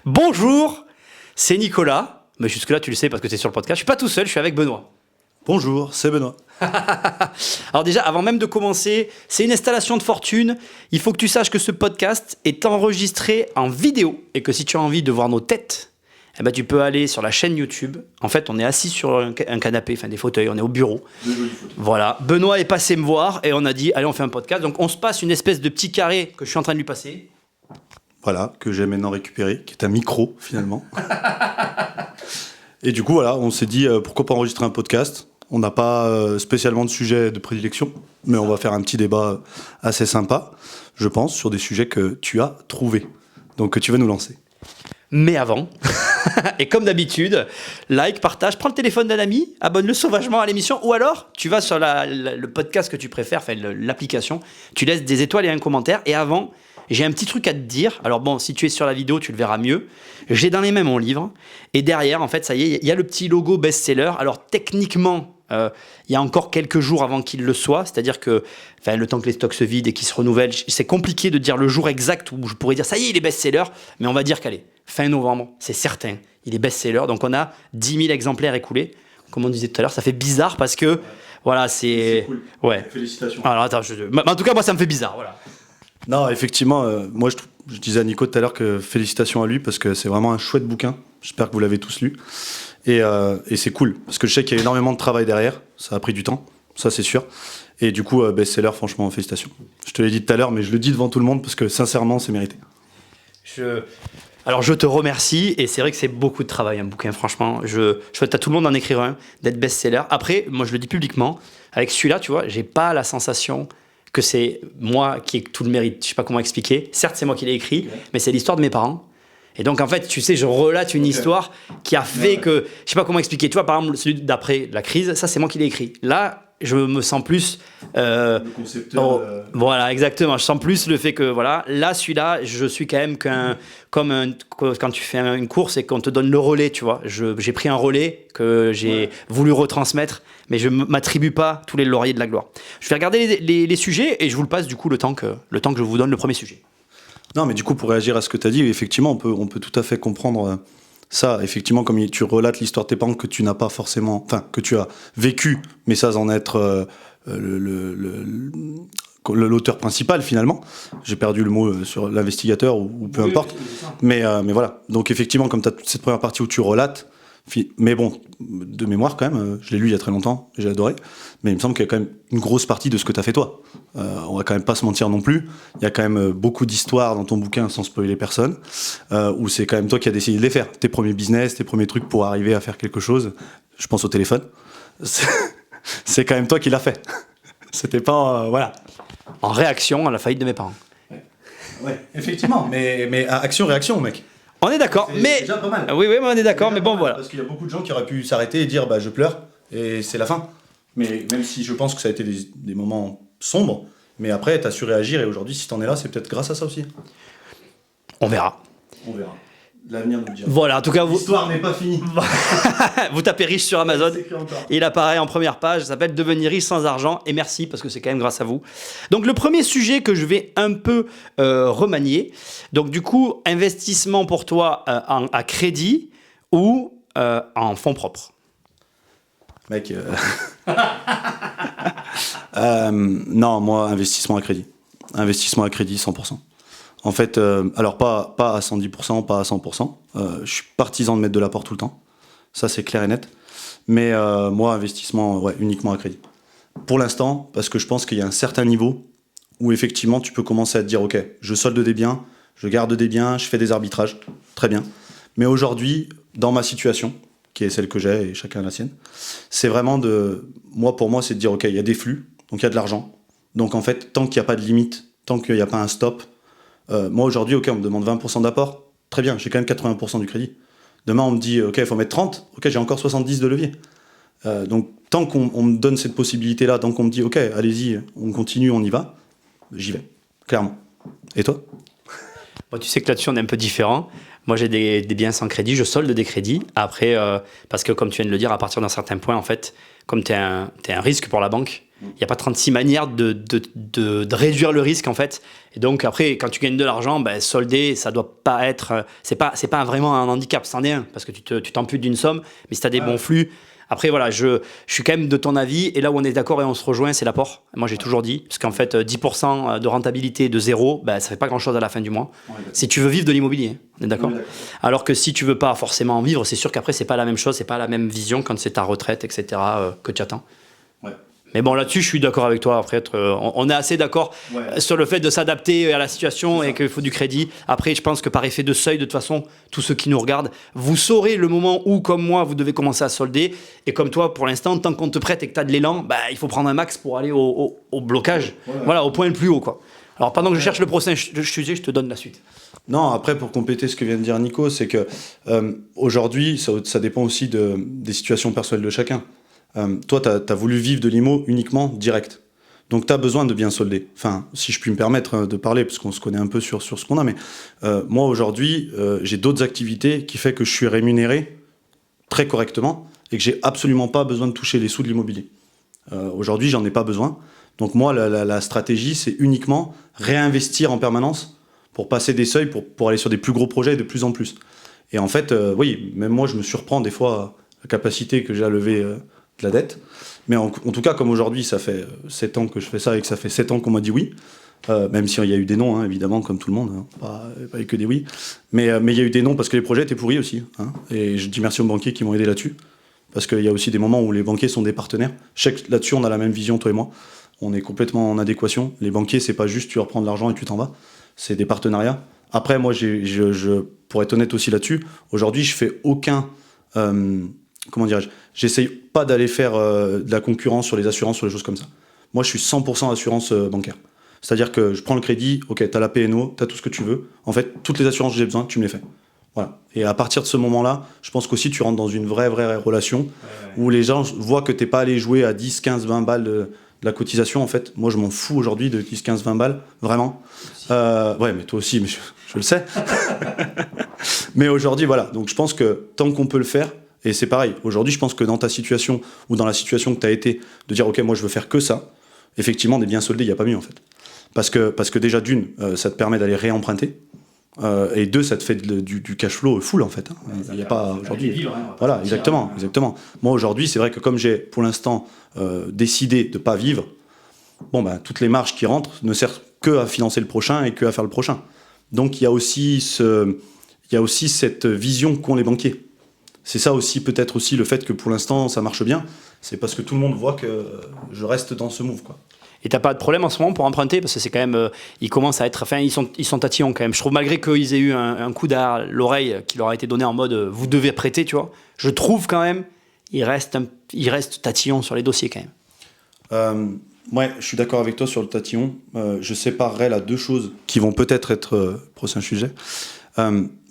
Bonjour, c'est Nicolas. Mais jusque-là, tu le sais parce que tu es sur le podcast. Je suis pas tout seul, je suis avec Benoît. Bonjour, c'est Benoît. Alors déjà, avant même de commencer, c'est une installation de fortune. Il faut que tu saches que ce podcast est enregistré en vidéo et que si tu as envie de voir nos têtes, eh ben, tu peux aller sur la chaîne YouTube. En fait, on est assis sur un canapé, enfin des fauteuils, on est au bureau. Voilà, Benoît est passé me voir et on a dit, allez, on fait un podcast. Donc on se passe une espèce de petit carré que je suis en train de lui passer. Voilà, que j'ai maintenant récupéré, qui est un micro finalement. Et du coup, voilà, on s'est dit pourquoi pas enregistrer un podcast. On n'a pas spécialement de sujet de prédilection, mais on va faire un petit débat assez sympa, je pense, sur des sujets que tu as trouvés. Donc que tu vas nous lancer. Mais avant, et comme d'habitude, like, partage, prends le téléphone d'un ami, abonne-le sauvagement à l'émission, ou alors tu vas sur le podcast que tu préfères, enfin l'application, tu laisses des étoiles et un commentaire, et avant, j'ai un petit truc à te dire. Alors bon, si tu es sur la vidéo, tu le verras mieux. J'ai dans les mains mon livre, et derrière, en fait, ça y est, il y a le petit logo best-seller. Alors techniquement, il y a encore quelques jours avant qu'il le soit, c'est-à-dire que le temps que les stocks se vident et qu'ils se renouvellent, c'est compliqué de dire le jour exact où je pourrais dire ça y est, il est best-seller, mais on va dire qu'allez, fin novembre, c'est certain, il est best-seller. Donc on a 10 000 exemplaires écoulés. Comme on disait tout à l'heure, ça fait bizarre parce que voilà, c'est cool. Ouais. Félicitations. Alors attends, en tout cas moi ça me fait bizarre, voilà. Non, effectivement, moi je disais à Nico tout à l'heure que félicitations à lui parce que c'est vraiment un chouette bouquin. J'espère que vous l'avez tous lu. Et c'est cool parce que je sais qu'il y a énormément de travail derrière. Ça a pris du temps, ça c'est sûr. Et du coup, best-seller, franchement, félicitations. Je te l'ai dit tout à l'heure, mais je le dis devant tout le monde parce que sincèrement, c'est mérité. Alors je te remercie, et c'est vrai que c'est beaucoup de travail un bouquin, franchement. Je souhaite à tout le monde d'en écrire un, d'être best-seller. Après, moi je le dis publiquement, avec celui-là, tu vois, j'ai pas la sensation que c'est moi qui ai tout le mérite. Je sais pas comment expliquer. Certes, c'est moi qui l'ai écrit, mais c'est l'histoire de mes parents. Et donc en fait, tu sais, je relate une histoire qui a fait que, je sais pas comment expliquer. Tu vois, par exemple, celui d'après la crise, ça c'est moi qui l'ai écrit. Là, je me sens plus le concepteur. Voilà, exactement. Je sens plus le fait que voilà, là celui-là, je suis quand même quand tu fais une course et qu'on te donne le relais, tu vois. J'ai pris un relais que j'ai voulu retransmettre, mais je m'attribue pas tous les lauriers de la gloire. Je vais regarder les sujets et je vous le passe du coup le temps que je vous donne le premier sujet. Non, mais du coup, pour réagir à ce que tu as dit, effectivement, on peut tout à fait comprendre ça. Effectivement, comme tu relates l'histoire de tes parents que tu n'as pas forcément, enfin, que tu as vécu, mais sans en être l'auteur principal, finalement. J'ai perdu le mot sur l'investigateur ou peu importe. Mais voilà. Donc, effectivement, comme tu as toute cette première partie où tu relates, mais bon, de mémoire quand même, je l'ai lu il y a très longtemps, j'ai adoré, mais il me semble qu'il y a quand même une grosse partie de ce que tu as fait toi. On va quand même pas se mentir non plus, il y a quand même beaucoup d'histoires dans ton bouquin, sans spoiler personne, où c'est quand même toi qui as décidé de les faire. Tes premiers business, tes premiers trucs pour arriver à faire quelque chose, je pense au téléphone, c'est quand même toi qui l'as fait. C'était pas... voilà. En réaction à la faillite de mes parents. Ouais, effectivement, mais action-réaction, mec. On est d'accord, C'est mais déjà pas mal. Oui, mais on est d'accord, mais bon, voilà. Parce qu'il y a beaucoup de gens qui auraient pu s'arrêter et dire je pleure et c'est la fin. Mais même si je pense que ça a été des moments sombres, mais après t'as su réagir et aujourd'hui si t'en es là, c'est peut-être grâce à ça aussi. On verra. On verra. L'avenir nous le dira. Voilà, en tout cas, L'histoire n'est pas finie. Vous tapez riche sur Amazon. C'est écrit encore. Il apparaît en première page, ça s'appelle Devenir riche sans argent. Et merci, parce que c'est quand même grâce à vous. Donc, le premier sujet que je vais un peu remanier. Donc, du coup, investissement pour toi à crédit ou en fonds propres. Mec, non, moi, investissement à crédit. Investissement à crédit, 100%. En fait, alors pas à 110%, pas à 100%. Je suis partisan de mettre de l'apport tout le temps. Ça, c'est clair et net. Mais moi, investissement, uniquement à crédit. Pour l'instant, parce que je pense qu'il y a un certain niveau où effectivement, tu peux commencer à te dire, ok, je solde des biens, je garde des biens, je fais des arbitrages. Très bien. Mais aujourd'hui, dans ma situation, qui est celle que j'ai et chacun a la sienne, c'est vraiment pour moi, c'est de dire, ok, il y a des flux, donc il y a de l'argent. Donc en fait, tant qu'il n'y a pas de limite, tant qu'il n'y a pas un stop, moi aujourd'hui, ok, on me demande 20% d'apport, très bien, j'ai quand même 80% du crédit. Demain, on me dit, ok, il faut mettre 30, ok, j'ai encore 70 de levier. Donc tant qu'on me donne cette possibilité-là, tant qu'on me dit, ok, allez-y, on continue, on y va, j'y vais, clairement. Et toi ? Bon, tu sais que là-dessus, on est un peu différent. Moi, j'ai des biens sans crédit, je solde des crédits. Après, parce que comme tu viens de le dire, à partir d'un certain point, en fait, comme tu es un risque pour la banque, il n'y a pas 36 manières de réduire le risque, en fait. Et donc, après, quand tu gagnes de l'argent, solder, ça doit pas être... C'est pas vraiment un handicap, c'en est un, parce que tu t'amputes d'une somme, mais si tu as des bons flux... Après, voilà, je suis quand même de ton avis, et là où on est d'accord et on se rejoint, c'est l'apport. Moi, j'ai toujours dit, parce qu'en fait, 10% de rentabilité de zéro, ça fait pas grand-chose à la fin du mois. Si tu veux vivre de l'immobilier, on est d'accord ? Alors que si tu veux pas forcément en vivre, c'est sûr qu'après, c'est pas la même chose, c'est pas la même vision quand c'est ta retraite, etc., que tu attends. Ouais. Mais bon, là-dessus, je suis d'accord avec toi. Après, on est assez d'accord sur le fait de s'adapter à la situation et qu'il faut du crédit. Après, je pense que par effet de seuil, de toute façon, tous ceux qui nous regardent, vous saurez le moment où, comme moi, vous devez commencer à solder. Et comme toi, pour l'instant, tant qu'on te prête et que tu as de l'élan, il faut prendre un max pour aller au blocage. Voilà, au point le plus haut, quoi. Alors, pendant que je cherche le prochain sujet, je te donne la suite. Non, après, pour compléter ce que vient de dire Nico, c'est que aujourd'hui, ça dépend aussi des situations personnelles de chacun. Toi, tu as voulu vivre de l'IMO uniquement direct. Donc, tu as besoin de bien solder. Enfin, si je puis me permettre de parler, parce qu'on se connaît un peu sur ce qu'on a, mais moi, aujourd'hui, j'ai d'autres activités qui fait que je suis rémunéré très correctement et que j'ai absolument pas besoin de toucher les sous de l'immobilier. Aujourd'hui, j'en ai pas besoin. Donc, moi, la stratégie, c'est uniquement réinvestir en permanence pour passer des seuils, pour aller sur des plus gros projets et de plus en plus. Et en fait, oui, même moi, je me surprends des fois à la capacité que j'ai à lever... de la dette, mais en tout cas comme aujourd'hui ça fait 7 ans que je fais ça et que ça fait 7 ans qu'on m'a dit oui, même s'il y a eu des non, hein, évidemment, comme tout le monde, hein, pas que des oui, mais il y a eu des non parce que les projets étaient pourris aussi, hein, et je dis merci aux banquiers qui m'ont aidé là-dessus, parce qu'il y a aussi des moments où les banquiers sont des partenaires. Je sais que là-dessus on a la même vision, toi et moi, on est complètement en adéquation. Les banquiers, c'est pas juste tu reprends de l'argent et tu t'en vas, c'est des partenariats. Après moi, pour être honnête aussi là-dessus, aujourd'hui je fais aucun... comment dirais-je, j'essaye pas d'aller faire de la concurrence sur les assurances, sur les choses comme ça. Moi, je suis 100% assurance bancaire. C'est-à-dire que je prends le crédit, ok, t'as la PNO, t'as tout ce que tu veux. En fait, toutes les assurances que j'ai besoin, tu me les fais. Voilà. Et à partir de ce moment-là, je pense qu'aussi tu rentres dans une vraie relation où les gens voient que t'es pas allé jouer à 10, 15, 20 balles de la cotisation. En fait, moi, je m'en fous aujourd'hui de 10, 15, 20 balles, vraiment. Ouais, mais toi aussi, mais je le sais. Mais aujourd'hui, voilà. Donc, je pense que tant qu'on peut le faire, et c'est pareil, aujourd'hui je pense que dans ta situation, ou dans la situation que tu as été, de dire ok moi je veux faire que ça, effectivement des biens soldés, il n'y a pas mieux en fait. Parce que déjà d'une, ça te permet d'aller réemprunter, et deux, ça te fait du cash flow full en fait. Il n'y a pas aujourd'hui. Voilà, exactement. Moi aujourd'hui c'est vrai que comme j'ai pour l'instant décidé de ne pas vivre, toutes les marges qui rentrent ne servent que à financer le prochain et que à faire le prochain. Donc il y a aussi cette vision qu'ont les banquiers. C'est ça aussi, peut-être aussi le fait que pour l'instant ça marche bien, c'est parce que tout le monde voit que je reste dans ce move, quoi. Et t'as pas de problème en ce moment pour emprunter, parce que c'est quand même, ils commencent à être, enfin ils sont tatillons quand même. Je trouve malgré qu'ils aient eu un coup derrière l'oreille qui leur a été donné en mode vous devez prêter, tu vois. Je trouve quand même, ils restent tatillons sur les dossiers quand même. Ouais, je suis d'accord avec toi sur le tatillon. Je séparerais là deux choses qui vont peut-être être prochain sujet.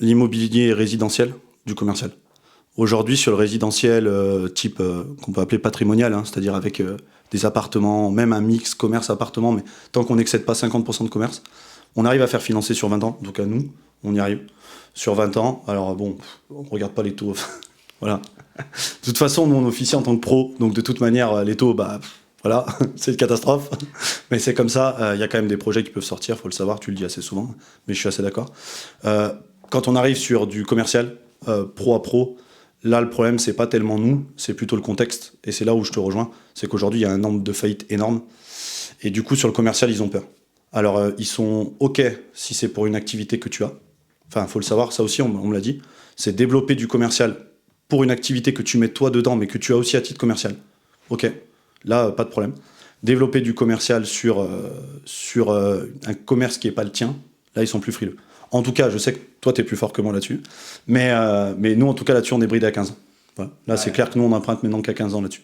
L'immobilier résidentiel du commercial. Aujourd'hui, sur le résidentiel type qu'on peut appeler patrimonial, hein, c'est-à-dire avec des appartements, même un mix commerce-appartement, mais tant qu'on n'excède pas 50% de commerce, on arrive à faire financer sur 20 ans. Donc à nous, on y arrive. Sur 20 ans, alors bon, on ne regarde pas les taux. Voilà. De toute façon, nous, on officie en tant que pro, donc de toute manière, les taux, voilà, c'est une catastrophe. Mais c'est comme ça, il y a quand même des projets qui peuvent sortir, il faut le savoir, tu le dis assez souvent, mais je suis assez d'accord. Quand on arrive sur du commercial, pro à pro, là, le problème, c'est pas tellement nous, c'est plutôt le contexte. Et c'est là où je te rejoins. C'est qu'aujourd'hui, il y a un nombre de faillites énorme. Et du coup, sur le commercial, ils ont peur. Alors, ils sont OK si c'est pour une activité que tu as. Enfin, il faut le savoir, ça aussi, on me l'a dit. C'est développer du commercial pour une activité que tu mets toi dedans, mais que tu as aussi à titre commercial. OK, là, pas de problème. Développer du commercial sur un commerce qui n'est pas le tien, là, ils sont plus frileux. En tout cas, je sais que toi, tu es plus fort que moi là-dessus. Mais nous, en tout cas, là-dessus, on est bridé à 15 ans. Voilà. Là, c'est clair que nous, on emprunte maintenant qu'à 15 ans là-dessus.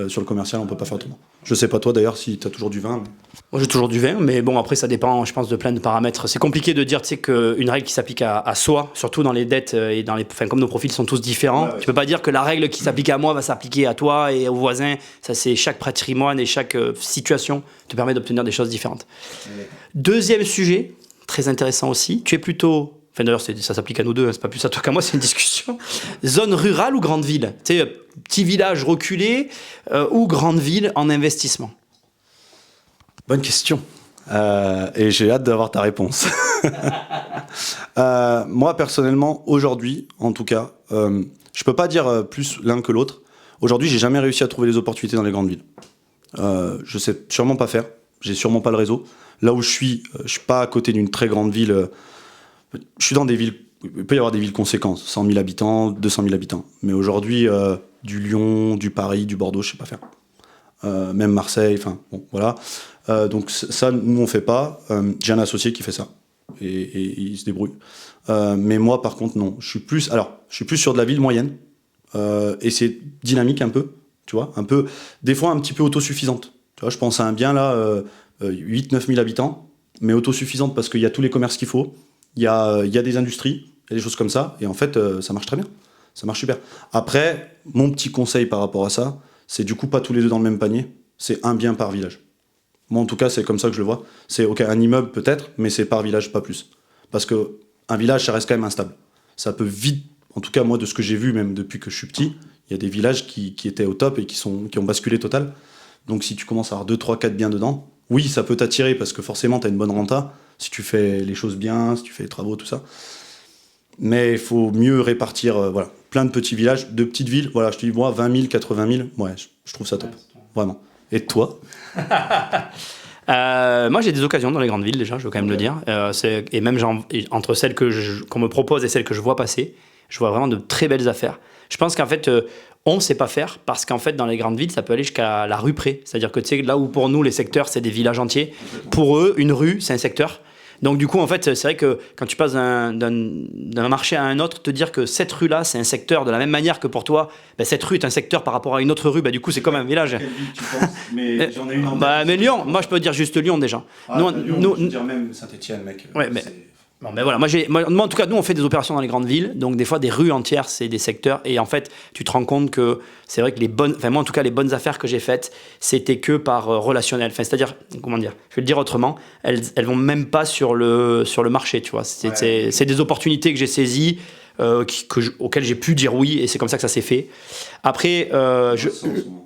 Sur le commercial, on ne peut pas faire autrement. Je sais pas toi, d'ailleurs, si tu as toujours du vin. Mais... Moi, j'ai toujours du vin, mais bon, après, ça dépend, je pense, de plein de paramètres. C'est compliqué de dire, tu sais, qu'une règle qui s'applique à soi, surtout dans les dettes, et comme nos profils sont tous différents, tu peux pas dire que la règle qui s'applique à moi va s'appliquer à toi et aux voisins. Ça, c'est chaque patrimoine et chaque situation te permet d'obtenir des choses différentes. Deuxième sujet, très intéressant aussi, tu es plutôt Enfin, d'ailleurs, ça s'applique à nous deux, hein, c'est pas plus à toi qu'à moi, c'est une discussion. Zone rurale ou grande ville? Tu sais, petit village reculé ou grande ville en investissement? Bonne question. Et j'ai hâte d'avoir ta réponse. Moi, personnellement, aujourd'hui, en tout cas, je peux pas dire plus l'un que l'autre. Aujourd'hui, j'ai jamais réussi à trouver des opportunités dans les grandes villes. Je sais sûrement pas faire. J'ai sûrement pas le réseau. Là où je suis pas à côté d'une très grande ville. Je suis dans des villes. Il peut y avoir des villes conséquentes, 100 000 habitants, 200 000 habitants. Mais aujourd'hui, du Lyon, du Paris, du Bordeaux, je sais pas faire. Même Marseille, enfin, bon, voilà. Donc ça, nous, on fait pas. J'ai un associé qui fait ça. Et il se débrouille. Mais moi, par contre, non. Je suis plus sur de la ville moyenne. Et c'est dynamique un peu, tu vois. Un peu, des fois, un petit peu autosuffisante. Tu vois, je pense à un bien, là, 8-9 000 habitants, mais autosuffisante parce qu'il y a tous les commerces qu'il faut. Il y a des industries, il y a des choses comme ça. Et en fait, ça marche très bien. Ça marche super. Après, mon petit conseil par rapport à ça, c'est du coup pas tous les deux dans le même panier. C'est un bien par village. Moi, en tout cas, c'est comme ça que je le vois. C'est ok, un immeuble peut-être, mais c'est par village, pas plus. Parce que un village, ça reste quand même instable. Ça peut vite, en tout cas moi, de ce que j'ai vu, même depuis que je suis petit, il y a des villages qui étaient au top et qui ont basculé total. Donc si tu commences à avoir 2, 3, 4 biens dedans, oui, ça peut t'attirer parce que forcément, tu as une bonne renta. Si tu fais les choses bien, si tu fais les travaux, tout ça. Mais il faut mieux répartir, voilà, plein de petits villages, de petites villes. Voilà, je te dis, moi, 20 000, 80 000, ouais, je trouve ça top. Vraiment. Et toi? Moi, j'ai des occasions dans les grandes villes, déjà, je veux quand même le dire. Et même entre celles qu'on me propose et celles que je vois passer, je vois vraiment de très belles affaires. Je pense qu'en fait, on ne sait pas faire parce qu'en fait, dans les grandes villes, ça peut aller jusqu'à la rue près. C'est-à-dire que tu sais, là où pour nous, les secteurs, c'est des villages entiers, pour eux, une rue, c'est un secteur. Donc du coup, en fait, c'est vrai que quand tu passes d'un marché à un autre, te dire que cette rue-là, c'est un secteur, de la même manière que pour toi, cette rue est un secteur par rapport à une autre rue, du coup, c'est comme un village. Quelle ville tu penses? Mais j'en ai une en tête. Mais Lyon, moi, je peux dire juste Lyon, déjà. Lyon, je peux dire même Saint-Étienne, mec. Ouais, mais... Bon, ben voilà, moi, en tout cas, nous, on fait des opérations dans les grandes villes, donc des fois, des rues entières, c'est des secteurs, et en fait, tu te rends compte que c'est vrai que moi, en tout cas, les bonnes affaires que j'ai faites, c'était que par relationnel. Enfin, c'est-à-dire, comment dire, je vais le dire autrement, elles vont même pas sur le marché, tu vois. C'est des opportunités que j'ai saisies, auxquelles j'ai pu dire oui, et c'est comme ça que ça s'est fait. Après,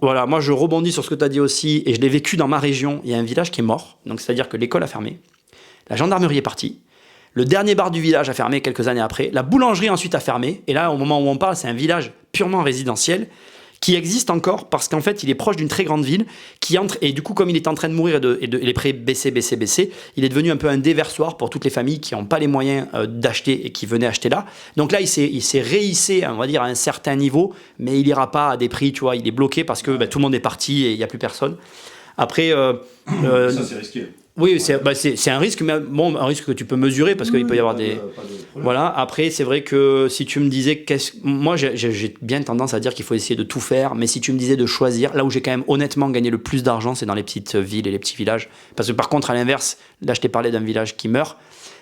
voilà, moi, je rebondis sur ce que tu as dit aussi, et je l'ai vécu dans ma région. Il y a un village qui est mort, donc c'est-à-dire que l'école a fermé, la gendarmerie est partie. Le dernier bar du village a fermé quelques années après. La boulangerie ensuite a fermé. Et là, au moment où on parle, c'est un village purement résidentiel qui existe encore parce qu'en fait, il est proche d'une très grande ville qui entre. Et du coup, comme il est en train de mourir et les prix baissaient, il est devenu un peu un déversoir pour toutes les familles qui n'ont pas les moyens d'acheter et qui venaient acheter là. Donc là, il s'est réhissé, on va dire, à un certain niveau, mais il n'ira pas à des prix, tu vois. Il est bloqué parce que tout le monde est parti et il n'y a plus personne. Après... ça, c'est risqué. Oui, c'est un risque, mais bon, un risque que tu peux mesurer parce qu'il peut y avoir des... Voilà, après, c'est vrai que si tu me disais... Moi, j'ai bien tendance à dire qu'il faut essayer de tout faire, mais si tu me disais de choisir, là où j'ai quand même honnêtement gagné le plus d'argent, c'est dans les petites villes et les petits villages. Parce que par contre, à l'inverse, là, je t'ai parlé d'un village qui meurt,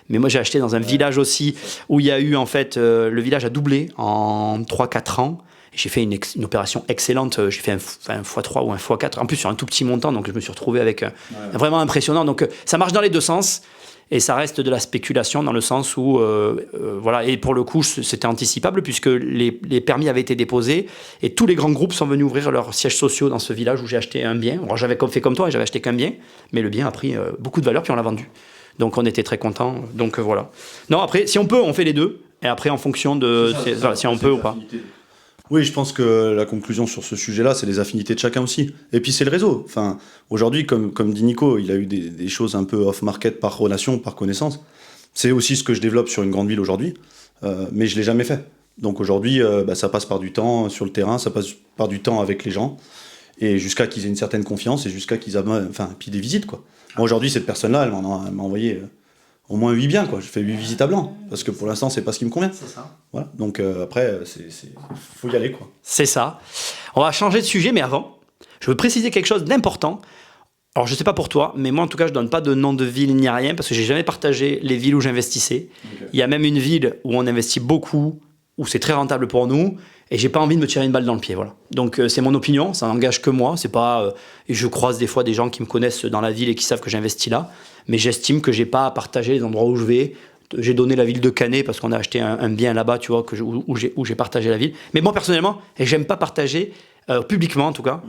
mais moi, j'ai acheté dans un village aussi où il y a eu, en fait, le village a doublé en 3-4 ans. J'ai fait une opération excellente, j'ai fait un x3 ou un x4, en plus sur un tout petit montant, donc je me suis retrouvé avec vraiment impressionnant. Donc ça marche dans les deux sens, et ça reste de la spéculation dans le sens où, voilà, et pour le coup, c'était anticipable puisque les permis avaient été déposés, et tous les grands groupes sont venus ouvrir leurs sièges sociaux dans ce village où j'ai acheté un bien. Alors, j'avais fait comme toi, et j'avais acheté qu'un bien, mais le bien a pris beaucoup de valeur, puis on l'a vendu. Donc on était très contents, donc voilà. Non, après, si on peut, on fait les deux, et après en fonction de si on peut ou pas. Oui, je pense que la conclusion sur ce sujet-là, c'est les affinités de chacun aussi. Et puis c'est le réseau. Enfin, aujourd'hui, comme dit Nico, il a eu des choses un peu off-market par relation, par connaissance. C'est aussi ce que je développe sur une grande ville aujourd'hui, mais je ne l'ai jamais fait. Donc aujourd'hui, ça passe par du temps sur le terrain, ça passe par du temps avec les gens, et jusqu'à qu'ils aient une certaine confiance, et jusqu'à qu'ils aient, puis des visites, quoi. Moi, aujourd'hui, cette personne-là, elle m'a envoyé... au moins 8 biens, quoi. Je fais 8 visites à blanc, parce que pour l'instant, c'est pas ce qui me convient. C'est ça. Voilà. Donc après, faut y aller, quoi. C'est ça. On va changer de sujet, mais avant, je veux préciser quelque chose d'important. Alors, je sais pas pour toi, mais moi, en tout cas, je donne pas de nom de ville ni rien, parce que j'ai jamais partagé les villes où j'investissais. Okay. Il y a même une ville où on investit beaucoup, où c'est très rentable pour nous, et j'ai pas envie de me tirer une balle dans le pied, voilà. Donc c'est mon opinion, ça n'engage que moi, c'est pas... et je croise des fois des gens qui me connaissent dans la ville et qui savent que j'investis là, mais j'estime que j'ai pas à partager les endroits où je vais. j'ai donné la ville de Canet parce qu'on a acheté un bien là-bas, tu vois, où j'ai partagé la ville. Mais moi, personnellement, j'aime pas partager publiquement, en tout cas,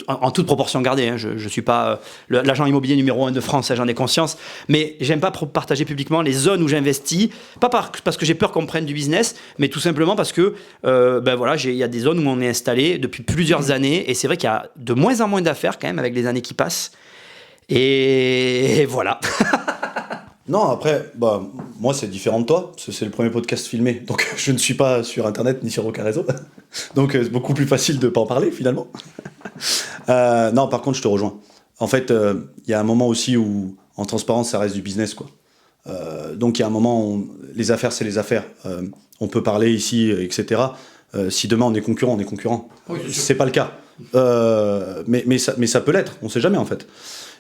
en toute proportion gardée. Hein, je suis pas l'agent immobilier numéro 1 de France, ça, j'en ai conscience. Mais j'aime pas partager publiquement les zones où j'investis, pas parce que j'ai peur qu'on me prenne du business, mais tout simplement parce que voilà, il y a des zones où on est installé depuis plusieurs années, et c'est vrai qu'il y a de moins en moins d'affaires quand même avec les années qui passent. Et voilà. Non, après, moi, c'est différent de toi, parce que c'est le premier podcast filmé, donc je ne suis pas sur Internet ni sur aucun réseau, donc c'est beaucoup plus facile de ne pas en parler, finalement. Non, par contre, je te rejoins. En fait, il y a un moment aussi où, en transparence, ça reste du business, quoi. Donc, il y a un moment où les affaires, c'est les affaires. On peut parler ici, etc. Si demain, on est concurrent, on est concurrent. Oui, c'est pas le cas. Mais ça peut l'être, on ne sait jamais, en fait.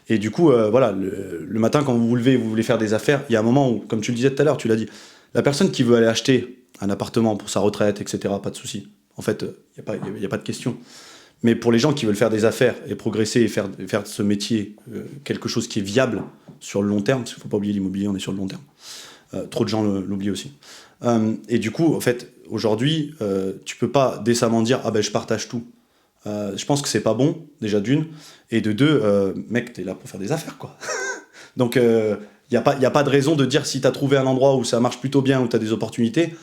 Et du coup, voilà, le matin, quand vous vous levez, vous voulez faire des affaires, il y a un moment où, comme tu le disais tout à l'heure, tu l'as dit, la personne qui veut aller acheter un appartement pour sa retraite, etc., pas de souci. En fait, il n'y a pas de question. Mais pour les gens qui veulent faire des affaires et progresser et faire de ce métier quelque chose qui est viable sur le long terme, parce qu'il ne faut pas oublier l'immobilier, on est sur le long terme. Trop de gens l'oublient aussi. Et du coup, en fait, aujourd'hui, tu ne peux pas décemment dire « Ah ben, je partage tout ». Je pense que c'est pas bon, déjà d'une, et de deux, mec, t'es là pour faire des affaires, quoi. Donc, y a pas de raison de dire si t'as trouvé un endroit où ça marche plutôt bien, où t'as des opportunités,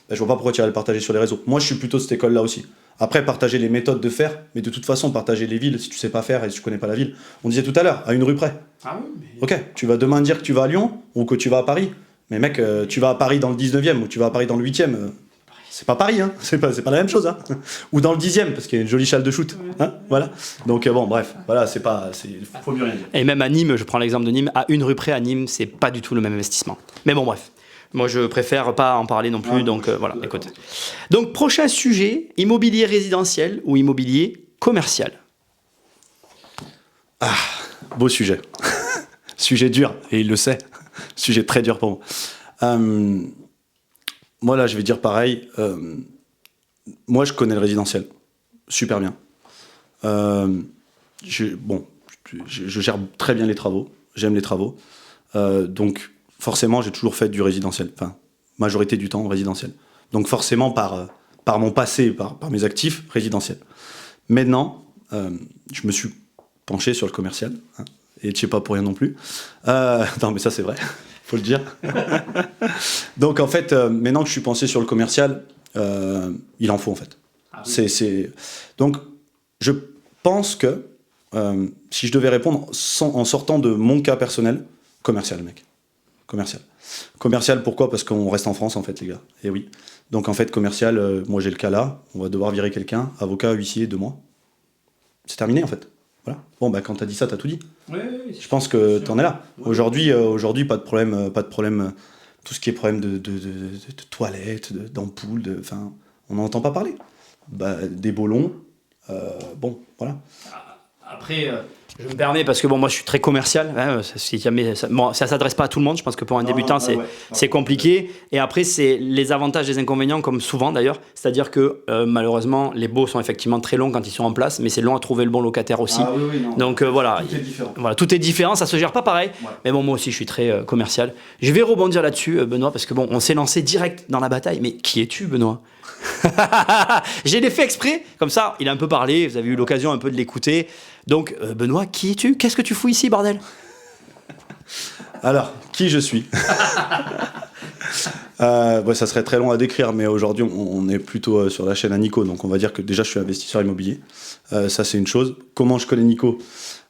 je vois pas pourquoi tu irais le partager sur les réseaux. Moi, je suis plutôt de cette école-là aussi. Après, partager les méthodes de faire, mais de toute façon, partager les villes, si tu sais pas faire et si tu connais pas la ville. On disait tout à l'heure, à une rue près. Ah oui, mais... Ok, tu vas demain dire que tu vas à Lyon, ou que tu vas à Paris, mais mec, tu vas à Paris dans le 19e, ou tu vas à Paris dans le 8e, c'est pas Paris, hein. C'est pas la même chose, hein. Ou dans le 10e, parce qu'il y a une jolie challe de shoot, hein, voilà. Donc bon, bref, voilà, faut mieux rien dire. Et même à Nîmes, je prends l'exemple de Nîmes, à une rue près à Nîmes, c'est pas du tout le même investissement. Mais bon, bref. Moi, je préfère pas en parler non plus, donc voilà, écoute. Donc, prochain sujet, immobilier résidentiel ou immobilier commercial? Ah, beau sujet. Sujet dur, et il le sait. Sujet très dur pour moi. Moi, là, je vais dire pareil. Moi, je connais le résidentiel. Super bien. Je gère très bien les travaux. J'aime les travaux. Donc, forcément, j'ai toujours fait du résidentiel. Enfin, majorité du temps, résidentiel. Donc, forcément, par mon passé, par mes actifs, résidentiel. Maintenant, je me suis penché sur le commercial. Hein, et tu sais pas pour rien non plus. Non, mais ça, c'est vrai. Faut le dire. Donc en fait, maintenant que je suis pensé sur le commercial, il en faut en fait. Ah oui. Donc je pense que si je devais répondre en sortant de mon cas personnel, commercial, mec. Commercial. Commercial, pourquoi? Parce qu'on reste en France en fait, les gars. Et oui. Donc en fait, commercial, moi j'ai le cas là, on va devoir virer quelqu'un, avocat, huissier, 2 mois. C'est terminé en fait. Voilà. Bon, quand t'as dit ça, t'as tout dit. Oui, je pense que t'en es là. Oui. Aujourd'hui, pas de problème. Tout ce qui est problème de toilettes, d'ampoules, on n'en entend pas parler. Des bolons, bon, voilà. Après, je me permets, parce que bon, moi je suis très commercial, hein, ça s'adresse pas à tout le monde, je pense que pour un débutant c'est compliqué. Et après, c'est les avantages et les inconvénients, comme souvent d'ailleurs, c'est-à-dire que malheureusement, les baux sont effectivement très longs quand ils sont en place, mais c'est long à trouver le bon locataire aussi. Ah, oui, non. Donc voilà. Tout est différent. Voilà, tout est différent, ça se gère pas pareil. Ouais. Mais bon, moi aussi je suis très commercial. Je vais rebondir là-dessus, Benoît, parce que bon, on s'est lancé direct dans la bataille. Mais qui es-tu, Benoît? J'ai fait exprès, comme ça, il a un peu parlé, vous avez eu l'occasion un peu de l'écouter. Donc, Benoît, qui es-tu? Qu'est-ce que tu fous ici, bordel? Alors, qui je suis? Ça serait très long à décrire, mais aujourd'hui, on est plutôt sur la chaîne à Nico, donc on va dire que déjà, je suis investisseur immobilier. Ça, c'est une chose. Comment je connais Nico?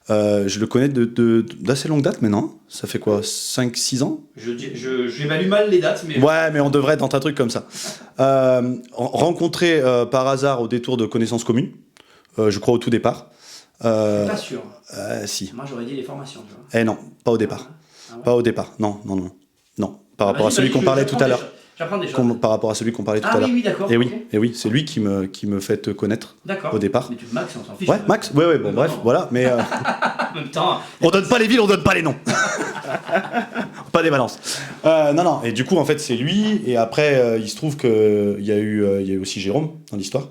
Je le connais d'assez longue date maintenant. Ça fait quoi, 5-6 ans? J'évalue mal les dates, mais... Ouais, mais on devrait être dans un truc comme ça. Rencontré par hasard au détour de connaissances communes, je crois au tout départ. Je suis pas sûr. Si. Moi, j'aurais dit les formations. Tu vois. Non, pas au départ. Ah ouais. Pas au départ, non. Par rapport à celui qu'on parlait tout à l'heure. J'apprends des choses. Par rapport à celui qu'on parlait tout à l'heure. Ah oui, d'accord. Et oui, c'est lui qui me fait te connaître au départ. Mais Max, on s'en fiche. Ouais, Max, ouais, bon, bref, voilà, mais... En même temps... On donne pas les villes, on donne pas les noms. Pas des balances. Non, et du coup, en fait, c'est lui, et après, il se trouve qu'il y a eu aussi Jérôme dans l'histoire.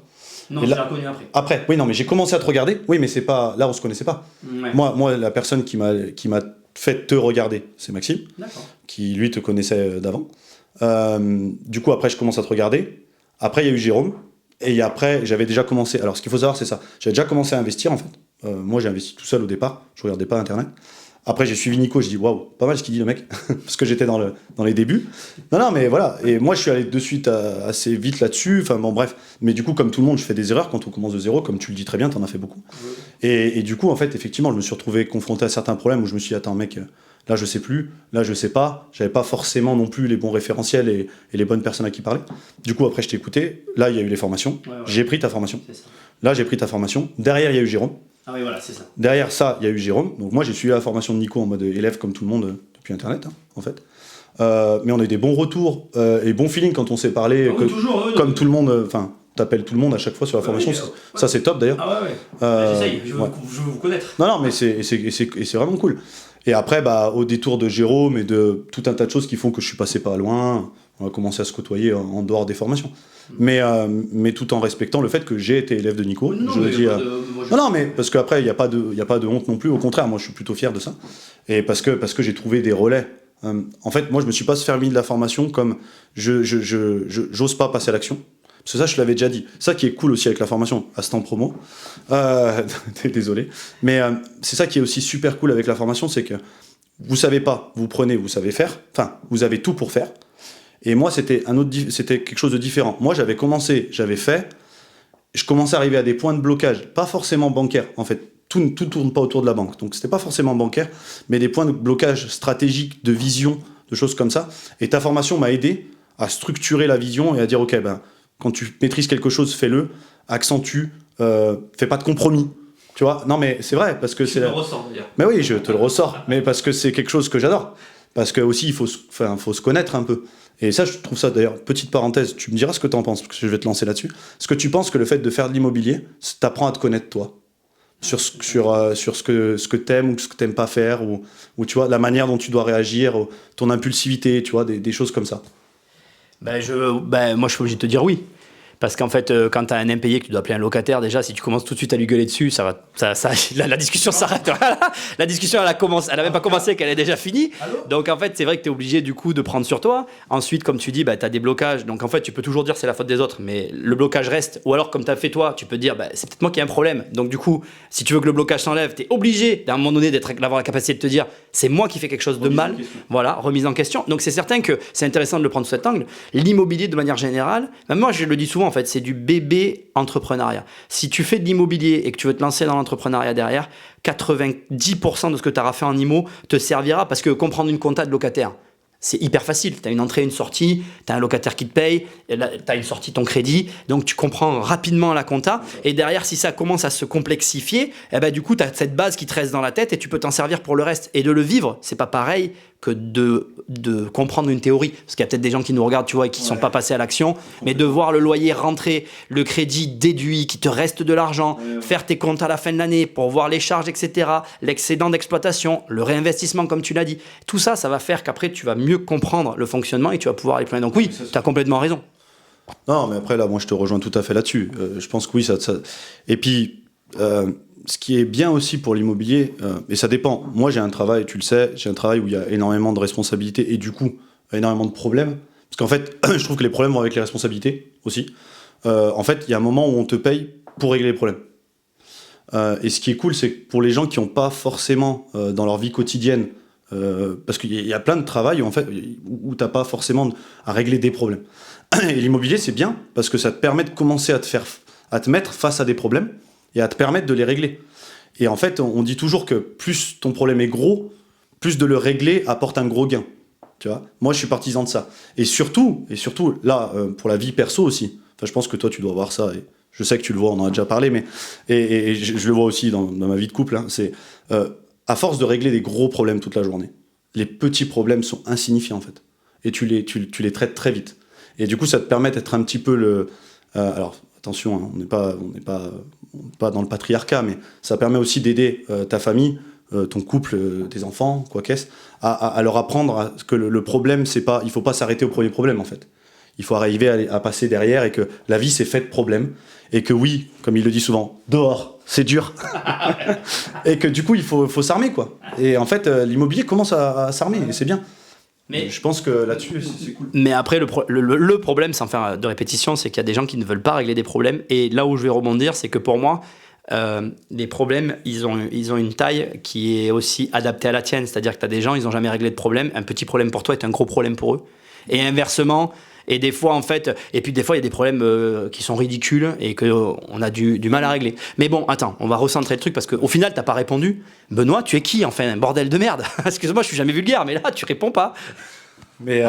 Non, je l'ai reconnu après. Oui, non, mais j'ai commencé à te regarder. Oui, mais c'est pas... Là, on se connaissait pas. Ouais. Moi, la personne qui m'a fait te regarder, c'est Maxime, D'accord. qui lui te connaissait d'avant. Du coup, après, je commence à te regarder. Après, il y a eu Jérôme. Et après, j'avais déjà commencé. Alors, ce qu'il faut savoir, c'est ça. J'avais déjà commencé à investir, en fait. Moi, j'ai investi tout seul au départ. Je regardais pas Internet. Après, j'ai suivi Nico. Je dis, waouh, pas mal ce qu'il dit, le mec. Parce que j'étais dans les débuts. Non, mais voilà. Et moi, je suis allé de suite assez vite là-dessus. Enfin, bon, bref. Mais du coup, comme tout le monde, je fais des erreurs quand on commence de zéro. Comme tu le dis très bien, t'en as fait beaucoup. Et du coup, en fait, effectivement, je me suis retrouvé confronté à certains problèmes où je me suis dit, attends, mec, là, je sais plus. Là, je sais pas. J'avais pas forcément non plus les bons référentiels et les bonnes personnes à qui parler. Du coup, après, je t'ai écouté. Là, il y a eu les formations. Ouais. J'ai pris ta formation. C'est ça. Là, j'ai pris ta formation. Derrière, il y a eu Jérôme. Ah oui, voilà, c'est ça. Derrière ça, il y a eu Jérôme. Donc moi, j'ai suivi la formation de Nico en mode élève comme tout le monde depuis Internet, en fait. Mais on a eu des bons retours et bons feelings quand on s'est parlé. Comme tout le monde, enfin, t'appelles tout le monde à chaque fois sur la formation. Ça, c'est top d'ailleurs. Ah ouais. J'essaye, je veux vous connaître. Non, mais c'est vraiment cool. Et après, au détour de Jérôme et de tout un tas de choses qui font que je suis passé pas loin, on a commencé à se côtoyer en dehors des formations. Mais tout en respectant le fait que j'ai été élève de Nico. Non, mais parce qu'après, il n'y a pas de honte non plus. Au contraire, moi, je suis plutôt fier de ça. Et parce que j'ai trouvé des relais. En fait, moi, je me suis pas fermé de la formation comme j'ose pas passer à l'action. Parce que ça, je l'avais déjà dit. Ça qui est cool aussi avec la formation, instant promo. Désolé. Mais c'est ça qui est aussi super cool avec la formation, c'est que vous savez pas, vous prenez, vous savez faire. Enfin, vous avez tout pour faire. Et moi, c'était quelque chose de différent. Moi, j'avais commencé, j'avais fait. Je commençais à arriver à des points de blocage, pas forcément bancaires. En fait, tout tourne pas autour de la banque. Donc, c'était pas forcément bancaire, mais des points de blocage stratégiques, de vision, de choses comme ça. Et ta formation m'a aidé à structurer la vision et à dire, OK, quand tu maîtrises quelque chose, fais-le, accentue, fais pas de compromis. Tu vois ? Non, mais c'est vrai, parce que c'est... Tu le ressens, d'ailleurs. Mais oui, je te le ressors, mais parce que c'est quelque chose que j'adore. Parce que aussi, il faut se connaître un peu. Et ça, je trouve ça, d'ailleurs, petite parenthèse, tu me diras ce que tu en penses, parce que je vais te lancer là-dessus. Est-ce que tu penses que le fait de faire de l'immobilier, t'apprend à te connaître, toi ? Sur ce que t'aimes ou ce que t'aimes pas faire, ou tu vois, la manière dont tu dois réagir, ton impulsivité, tu vois, des choses comme ça. Moi, je suis obligé de te dire oui. Parce qu'en fait, quand tu as un impayé que tu dois appeler un locataire, déjà, si tu commences tout de suite à lui gueuler dessus, la discussion s'arrête. La discussion, elle a même pas commencé, qu'elle est déjà finie. Donc, en fait, c'est vrai que tu es obligé, du coup, de prendre sur toi. Ensuite, comme tu dis, tu as des blocages. Donc, en fait, tu peux toujours dire c'est la faute des autres, mais le blocage reste. Ou alors, comme tu as fait toi, tu peux dire c'est peut-être moi qui ai un problème. Donc, du coup, si tu veux que le blocage s'enlève, tu es obligé, à un moment donné, d'avoir la capacité de te dire c'est moi qui fais quelque chose de mal. Voilà, remise en question. Donc, c'est certain que c'est intéressant de le prendre sous cet angle. L'immobilier, de manière générale, même moi, je le dis souvent, en fait, c'est du bébé entrepreneuriat. Si tu fais de l'immobilier et que tu veux te lancer dans l'entrepreneuriat derrière, 90% de ce que tu auras fait en IMO te servira, parce que comprendre une compta de locataire, c'est hyper facile. Tu as une entrée, une sortie, tu as un locataire qui te paye, tu as une sortie, ton crédit, donc tu comprends rapidement la compta. Et derrière, si ça commence à se complexifier, du coup, tu as cette base qui te reste dans la tête et tu peux t'en servir pour le reste. Et de le vivre, c'est pas pareil que de comprendre une théorie. Parce qu'il y a peut-être des gens qui nous regardent, tu vois, et qui ne sont pas passés à l'action. Mais de voir le loyer rentrer, le crédit déduit, qu'il te reste de l'argent, faire tes comptes à la fin de l'année pour voir les charges, etc., l'excédent d'exploitation, le réinvestissement, comme tu l'as dit. Tout ça, ça va faire qu'après, tu vas mieux comprendre le fonctionnement et tu vas pouvoir aller plus loin. Donc oui, tu as complètement raison. Non, mais après, là, moi, je te rejoins tout à fait là-dessus. Je pense que oui, ça... Et puis... ce qui est bien aussi pour l'immobilier, et ça dépend. Moi, j'ai un travail, tu le sais, j'ai un travail où il y a énormément de responsabilités et du coup, énormément de problèmes. Parce qu'en fait, je trouve que les problèmes vont avec les responsabilités aussi. En fait, il y a un moment où on te paye pour régler les problèmes. Et ce qui est cool, c'est que pour les gens qui n'ont pas forcément dans leur vie quotidienne, parce qu'il y a plein de travail en fait, où tu n'as pas forcément à régler des problèmes. Et l'immobilier, c'est bien parce que ça te permet de commencer à te mettre face à des problèmes et à te permettre de les régler. Et en fait, on dit toujours que plus ton problème est gros, plus de le régler apporte un gros gain. Tu vois ? Moi, je suis partisan de ça. Et surtout là, pour la vie perso aussi. Enfin, je pense que toi, tu dois voir ça. Et je sais que tu le vois, on en a déjà parlé, mais et je le vois aussi dans ma vie de couple. Hein, c'est à force de régler des gros problèmes toute la journée, les petits problèmes sont insignifiants en fait. Et tu les traites très vite. Et du coup, ça te permet d'être un petit peu le... alors, attention, hein, on n'est pas dans le patriarcat, mais ça permet aussi d'aider ta famille, ton couple, tes enfants, quoi qu'est-ce, à leur apprendre que le problème, c'est pas... Il faut pas s'arrêter au premier problème, en fait. Il faut arriver à passer derrière et que la vie, c'est fait de problèmes. Et que oui, comme il le dit souvent, dehors, c'est dur. Et que du coup, il faut s'armer, quoi. Et en fait, l'immobilier commence à s'armer, et c'est bien. Mais je pense que là-dessus, c'est cool. Mais après, le problème, sans faire de répétition, c'est qu'il y a des gens qui ne veulent pas régler des problèmes. Et là où je vais rebondir, c'est que pour moi, les problèmes, ils ont une taille qui est aussi adaptée à la tienne. C'est-à-dire que tu as des gens, ils n'ont jamais réglé de problème. Un petit problème pour toi est un gros problème pour eux. Et inversement, et des fois, en fait, et puis des fois, il y a des problèmes qui sont ridicules et qu'on a du mal à régler. Mais bon, attends, on va recentrer le truc parce qu'au final, t'as pas répondu. Benoît, tu es qui, enfin, un bordel de merde? Excuse-moi, je suis jamais vulgaire, mais là, tu réponds pas. Mais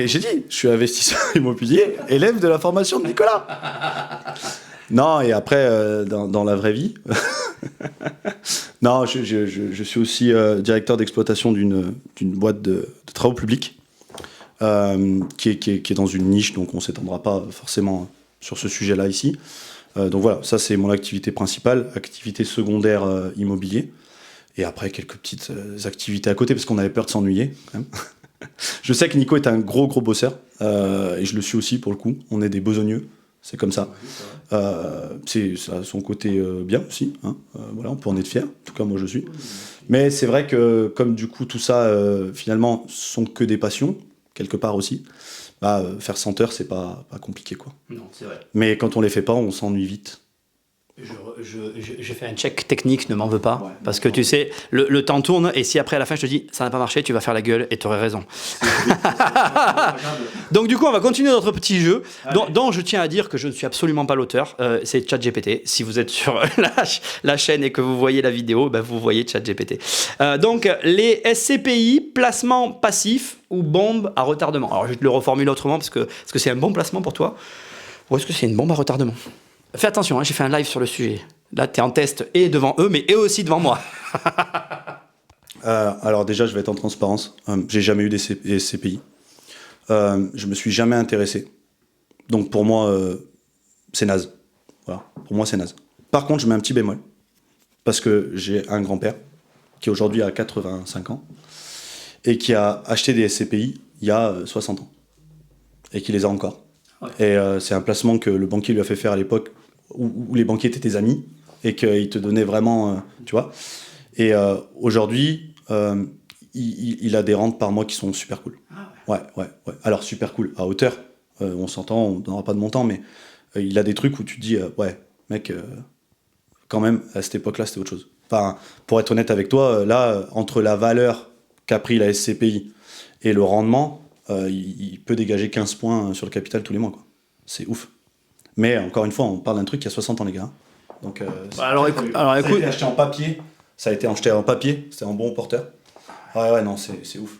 j'ai dit, je suis investisseur immobilier, élève de la formation de Nicolas. Non, et après, dans la vraie vie, non, je suis aussi directeur d'exploitation d'une boîte de travaux publics. Qui est dans une niche, donc on ne s'étendra pas forcément sur ce sujet-là ici. Donc voilà, ça c'est mon activité principale, activité secondaire immobilier. Et après, quelques petites activités à côté, parce qu'on avait peur de s'ennuyer, quand même. Je sais que Nico est un gros bosseur, et je le suis aussi pour le coup. On est des besogneux, c'est comme ça. Ça a son côté bien aussi, hein. Voilà, on peut en être fier, en tout cas moi je suis. Mais c'est vrai que comme du coup tout ça, finalement, sont que des passions, quelque part aussi, faire 100 heures, c'est pas compliqué, quoi. Non, c'est vrai. Mais quand on les fait pas, on s'ennuie vite. J'ai fait un check technique, ne m'en veux pas, parce que tu sais, le temps tourne, et si après à la fin je te dis ça n'a pas marché, tu vas faire la gueule et tu aurais raison. Donc du coup, on va continuer notre petit jeu, dont je tiens à dire que je ne suis absolument pas l'auteur, c'est ChatGPT. Si vous êtes sur la chaîne et que vous voyez la vidéo, vous voyez ChatGPT. Donc les SCPI, placement passif ou bombe à retardement. Alors je vais te le reformuler autrement, parce que est-ce que c'est un bon placement pour toi, ou est-ce que c'est une bombe à retardement? Fais attention, hein, j'ai fait un live sur le sujet. Là, tu es en test et devant eux, mais et aussi devant moi. Alors déjà, je vais être en transparence. J'ai jamais eu des SCPI. Je me suis jamais intéressé. Donc pour moi, c'est naze. Voilà. Pour moi, c'est naze. Par contre, je mets un petit bémol. Parce que j'ai un grand-père qui aujourd'hui a 85 ans et qui a acheté des SCPI il y a 60 ans. Et qui les a encore. Ouais. Et c'est un placement que le banquier lui a fait faire à l'époque où les banquiers étaient tes amis et qu'ils te donnaient vraiment, tu vois. Et aujourd'hui, il a des rentes par mois qui sont super cool. Ah ouais. Ouais. Alors super cool, à hauteur, on s'entend, on ne donnera pas de montant, mais il a des trucs où tu te dis, ouais, mec, quand même, à cette époque-là, c'était autre chose. Enfin, pour être honnête avec toi, là, entre la valeur qu'a pris la SCPI et le rendement, il peut dégager 15 points sur le capital tous les mois, quoi. C'est ouf. Mais encore une fois, on parle d'un truc qui a 60 ans, les gars. Donc, alors écoute, ça a été acheté en papier. Ça a été acheté en papier. C'était en bon porteur. Ouais, non, c'est ouf.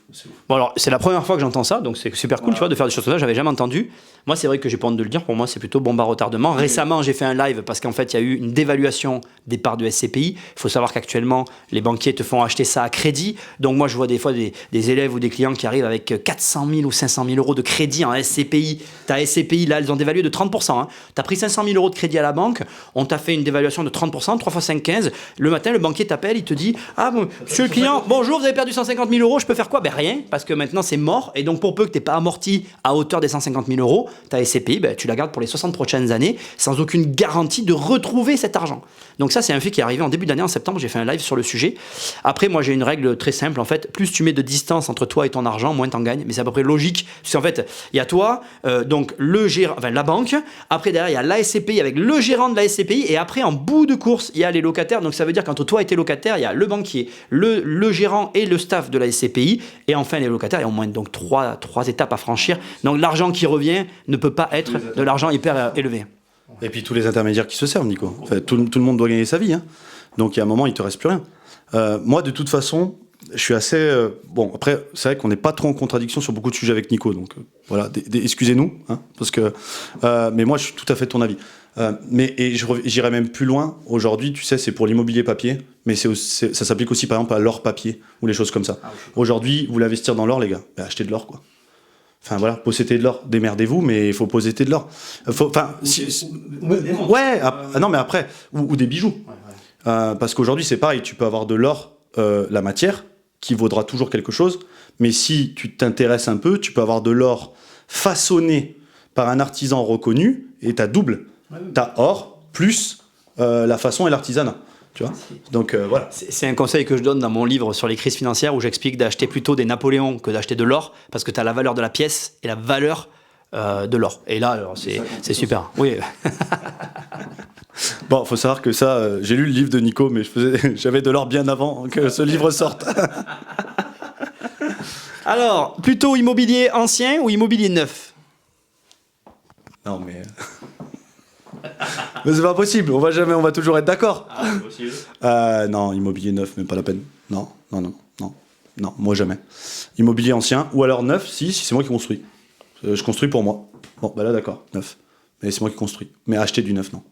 Bon, alors, c'est la première fois que j'entends ça, donc c'est super cool, tu vois, de faire des choses comme ça. J'avais jamais entendu. Moi, c'est vrai que j'ai pas honte de le dire. Pour moi, c'est plutôt bombe à retardement. Récemment, j'ai fait un live parce qu'en fait, il y a eu une dévaluation des parts de SCPI. Il faut savoir qu'actuellement, les banquiers te font acheter ça à crédit. Donc, moi, je vois des fois des élèves ou des clients qui arrivent avec 400 000 ou 500 000 euros de crédit en SCPI. Ta SCPI, là, elles ont dévalué de 30%. Hein. Tu as pris 500 000 euros de crédit à la banque. On t'a fait une dévaluation de 30%, 3 fois 5, 15. Le matin, le banquier t'appelle, il te dit « Ah, bon, monsieur le client, bonjour, vous avez perdu 150 000 euros, je peux faire quoi ?» Ben rien, parce que maintenant, c'est mort. Et donc, pour peu que tu n'aies pas amorti à hauteur des 150 000 euros, ta SCPI, tu la gardes pour les 60 prochaines années sans aucune garantie de retrouver cet argent. Donc ça, c'est un fait qui est arrivé en début d'année, en septembre. J'ai fait un live sur le sujet. Après, moi, j'ai une règle très simple. En fait, plus tu mets de distance entre toi et ton argent, moins t'en gagnes. Mais c'est à peu près logique. Parce qu'en fait, il y a toi, donc le gérant, enfin la banque. Après, derrière, il y a la SCPI avec le gérant de la SCPI. Et après, en bout de course, il y a les locataires. Donc ça veut dire qu'entre toi et tes locataires, il y a le banquier, le gérant et le staff de la SCPI. Et enfin, les locataires, il y a au moins donc trois étapes à franchir. Donc l'argent qui revient ne peut pas être de l'argent hyper élevé. Et puis tous les intermédiaires qui se servent, Nico. Enfin, tout le monde doit gagner sa vie, hein. Donc il y a un moment, il te reste plus rien. Moi, de toute façon, je suis assez... bon, après, c'est vrai qu'on n'est pas trop en contradiction sur beaucoup de sujets avec Nico. Donc voilà, excusez-nous. Hein, parce que, mais moi, je suis tout à fait de ton avis. Et j'irais même plus loin. Aujourd'hui, tu sais, c'est pour l'immobilier papier. Mais ça s'applique aussi, par exemple, à l'or papier ou les choses comme ça. Aujourd'hui, vous voulez investir dans l'or, les gars, achetez de l'or, quoi. Enfin voilà, posséder de l'or, démerdez-vous, mais il faut posséder de l'or. Non mais après, ou des bijoux. Parce qu'aujourd'hui c'est pareil, tu peux avoir de l'or, la matière, qui vaudra toujours quelque chose, mais si tu t'intéresses un peu, tu peux avoir de l'or façonné par un artisan reconnu, et t'as double. T'as or, plus la façon et l'artisanat. Tu vois, donc voilà. C'est un conseil que je donne dans mon livre sur les crises financières où j'explique d'acheter plutôt des Napoléons que d'acheter de l'or parce que tu as la valeur de la pièce et la valeur de l'or. Et là, alors, c'est super. Oui. Bon, faut savoir que ça, j'ai lu le livre de Nico, mais j'avais de l'or bien avant que ce livre sorte. Alors, plutôt immobilier ancien ou immobilier neuf? Non, mais... mais c'est pas possible, on va toujours être d'accord. Ah, c'est possible. Non, immobilier neuf, même pas la peine. Non, moi jamais. Immobilier ancien, ou alors neuf, si c'est moi qui construis. Je construis pour moi. Bon, bah là d'accord, neuf. Mais c'est moi qui construis. Mais acheter du neuf, non.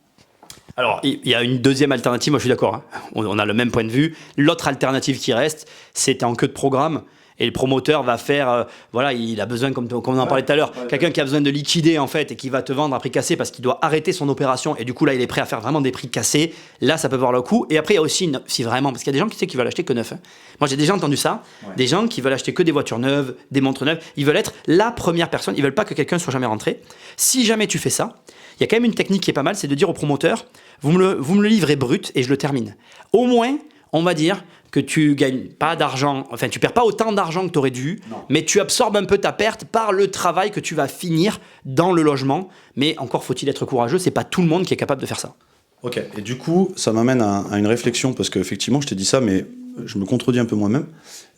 Alors, il y a une deuxième alternative, moi je suis d'accord, hein. On a le même point de vue. L'autre alternative qui reste, c'est en queue de programme. Et le promoteur va faire, voilà, il a besoin, comme on en parlait tout à l'heure, quelqu'un qui a besoin de liquider en fait et qui va te vendre à prix cassé parce qu'il doit arrêter son opération et du coup là il est prêt à faire vraiment des prix cassés. Là ça peut avoir le coup. Et après il y a aussi, si vraiment, parce qu'il y a des gens qui veulent acheter que neuf. Hein. Moi j'ai déjà entendu ça, des gens qui veulent acheter que des voitures neuves, des montres neuves. Ils veulent être la première personne, ils veulent pas que quelqu'un soit jamais rentré. Si jamais tu fais ça, il y a quand même une technique qui est pas mal, c'est de dire au promoteur, vous me le livrez brut et je le termine. Au moins, on va dire que tu gagnes pas d'argent, enfin tu perds pas autant d'argent que tu aurais dû, mais tu absorbes un peu ta perte par le travail que tu vas finir dans le logement. Mais encore faut-il être courageux, c'est pas tout le monde qui est capable de faire ça. Ok, et du coup, ça m'amène à une réflexion, parce qu'effectivement, je t'ai dit ça, mais je me contredis un peu moi-même.